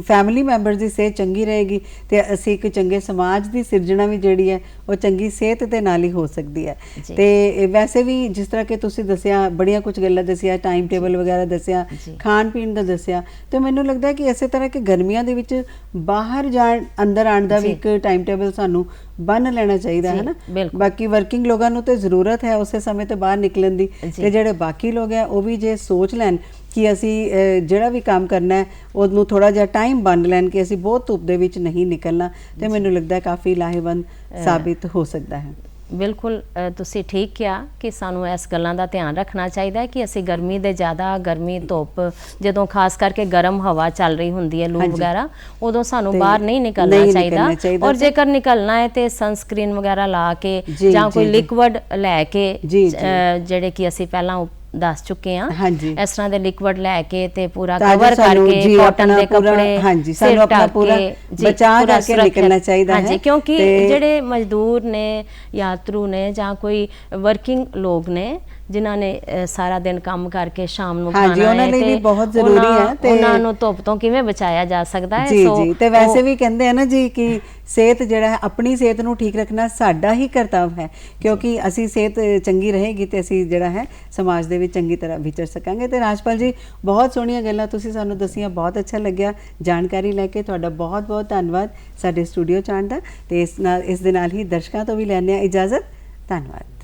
ਫੈਮਿਲੀ ਮੈਂਬਰ ਦੀ ਸਿਹਤ ਚੰਗੀ ਰਹੇਗੀ ਤੇ ਅਸੀਂ ਇੱਕ ਚੰਗੇ ਸਮਾਜ ਦੀ ਸਿਰਜਣਾ ਵੀ ਜਿਹੜੀ ਹੈ ਉਹ ਚੰਗੀ ਸਿਹਤ ਦੇ ਨਾਲ ਹੀ ਹੋ ਸਕਦੀ ਹੈ। ਤੇ ਵੈਸੇ ਵੀ ਜਿਸ ਤਰ੍ਹਾਂ ਕਿ ਤੁਸੀਂ ਦੱਸਿਆ, ਬੜੀਆਂ ਕੁਝ ਗੱਲਾਂ ਦੱਸਿਆ, ਟਾਈਮ ਟੇਬਲ ਵਗੈਰਾ ਦੱਸਿਆ, ਖਾਣ ਪੀਣ ਦਾ ਦੱਸਿਆ, ਤੇ ਮੈਨੂੰ ਲੱਗਦਾ ਕਿ ਇਸੇ ਤਰ੍ਹਾਂ ਕਿ ਗਰਮੀਆਂ ਦੇ ਵਿੱਚ ਬਾਹਰ ਜਾਣ ਅੰਦਰ ਆਉਣ ਦਾ ਵੀ ਇੱਕ ਟਾਈਮ ਟੇਬਲ ਸਾਨੂੰ ਬੰਨ ਲੈਣਾ ਚਾਹੀਦਾ ਹੈ ਨਾ। ਬਾਕੀ ਵਰਕਿੰਗ ਲੋਕਾਂ ਨੂੰ ਤੇ ਜ਼ਰੂਰਤ ਹੈ ਉਸੇ ਸਮੇਂ ਤੇ ਬਾਹਰ ਨਿਕਲਣ ਦੀ, ਤੇ ਜਿਹੜੇ ਬਾਕੀ ਲੋਕ ਹੈ ਉਹ ਵੀ ਜੇ ਸੋਚ ਲੈਣ ਕਿ ਅਸੀਂ ਜਿਹੜਾ ਵੀ ਕੰਮ ਕਰਨਾ ਹੈ ਉਹਨੂੰ ਥੋੜਾ ਜਿਹਾ ਟਾਈਮ ਬੰਨ ਲੈਣ ਕਿ ਅਸੀਂ ਬਹੁਤ ਧੁੱਪ ਦੇ ਵਿੱਚ ਨਹੀਂ ਨਿਕਲਣਾ, ਤੇ ਮੈਨੂੰ ਲੱਗਦਾ ਕਾਫੀ ਲਾਹੇਵੰਦ ਸਾਬਿਤ ਹੋ ਸਕਦਾ ਹੈ। ਬਿਲਕੁਲ, ਤੁਸੀਂ ਠੀਕ ਕਿਹਾ ਕਿ ਸਾਨੂੰ ਇਸ ਗੱਲਾਂ ਦਾ ਧਿਆਨ ਰੱਖਣਾ ਚਾਹੀਦਾ ਹੈ ਕਿ ਅਸੀਂ ਗਰਮੀ ਦੇ ਜ਼ਿਆਦਾ, ਗਰਮੀ ਧੁੱਪ, ਜਦੋਂ ਖਾਸ ਕਰਕੇ ਗਰਮ ਹਵਾ ਚੱਲ ਰਹੀ ਹੁੰਦੀ ਹੈ, ਲੂ ਵਗੈਰਾ, ਉਦੋਂ ਸਾਨੂੰ ਬਾਹਰ ਨਹੀਂ ਨਿਕਲਣਾ ਚਾਹੀਦਾ। ਔਰ ਜੇਕਰ ਨਿਕਲਣਾ ਹੈ ਤੇ ਸਨਸਕ੍ਰੀਨ ਵਗੈਰਾ ਲਾ ਕੇ ਜਾਂ ਕੋਈ ਲਿਕਵਿਡ ਲੈ ਕੇ, ਜਿਹੜੇ ਕਿ ਅਸੀਂ ਪਹਿਲਾਂ ਦੱਸ ਚੁੱਕੇ ਆ। ਹਾਂਜੀ। ਇਸ ਤਰ੍ਹਾਂ ਦੇ ਲਿਕਵਿਡ ਲੈ ਕੇ ਤੇ ਪੂਰਾ ਤਾਂ ਜੋ ਕਵਰ ਸਾਨੂੰ ਕਰਕੇ ਜੀ ਕਾਟਨ ਆਪਣਾ ਦੇ ਪੂਰਾ, ਕੱਪੜੇ ਹਾਂਜੀ, ਸਿਰ ਸਾਨੂੰ ਆਪਣਾ ਢੱਕ ਪੂਰਾ ਕੇ, ਜੀ, ਬਚਾ ਪੂਰਾ ਕਰਕੇ ਸੁਰੱਖਿਅਤ। ਨਿਕਲਣਾ ਚਾਹੀਦਾ ਹੈ। ਹਾਂਜੀ, ਕਿਉਂਕਿ ਤੇ ਜਿਹੜੇ ਮਜ਼ਦੂਰ ਨੇ, ਯਾਤਰੂ ਨੇ, ਜਾਂ ਕੋਈ ਵਰਕਿੰਗ ਲੋਕ ਨੇ ਜਿਨ੍ਹਾਂ ਨੇ ਸਾਰਾ ਦਿਨ ਕੰਮ ਕਰਕੇ ਸ਼ਾਮ ਨੂੰ ਹਾਂਜੀ, ਖਾਣਾ ਉਹਨਾਂ ਹੈ ਲਈ ਵੀ ਤੇ ਬਹੁਤ ਜ਼ਰੂਰੀ ਹੈ ਤੇ ਉਹਨਾਂ ਨੂੰ ਧੁੱਪ ਤੋਂ ਕਿਵੇਂ ਬਚਾਇਆ ਜਾ ਸਕਦਾ ਹੈ। ਜੀ ਜੀ, ਤੇ ਵੈਸੇ ਵੀ ਕਹਿੰਦੇ ਆ ਨਾ ਜੀ ਕਿ ਸਿਹਤ ਜਿਹੜਾ ਹੈ, ਆਪਣੀ ਸਿਹਤ ਨੂੰ ਠੀਕ ਰੱਖਣਾ ਸਾਡਾ ਹੀ ਕਰਤੱਵ ਹੈ, ਕਿਉਂਕਿ ਅਸੀਂ ਸਿਹਤ ਚੰਗੀ ਰਹੇਗੀ ਤੇ ਅਸੀਂ ਜਿਹੜਾ ਹੈ ਸਮਾਜ ਦੇ ਵਿੱਚ ਚੰਗੀ ਤਰ੍ਹਾਂ ਵਿਚਰ ਸਕਾਂਗੇ। ਤੇ ਰਾਜਪਾਲ ਜੀ, ਬਹੁਤ ਸੋਹਣੀਆਂ ਗੱਲਾਂ ਤੁਸੀਂ ਸਾਨੂੰ ਦੱਸੀਆਂ, ਬਹੁਤ ਅੱਛਾ ਲੱਗਿਆ ਜਾਣਕਾਰੀ ਲੈ ਕੇ। ਤੁਹਾਡਾ ਬਹੁਤ ਬਹੁਤ ਧੰਨਵਾਦ ਸਾਡੇ ਸਟੂਡੀਓ 'ਚ ਆਉਣ ਦਾ। ਤੇ ਇਸ ਦੇ ਨਾਲ ਹੀ ਦਰਸ਼ਕਾਂ ਤੋਂ ਵੀ ਲੈਂਦੇ ਹਾਂ ਇਜਾਜ਼ਤ। ਧੰਨਵਾਦ।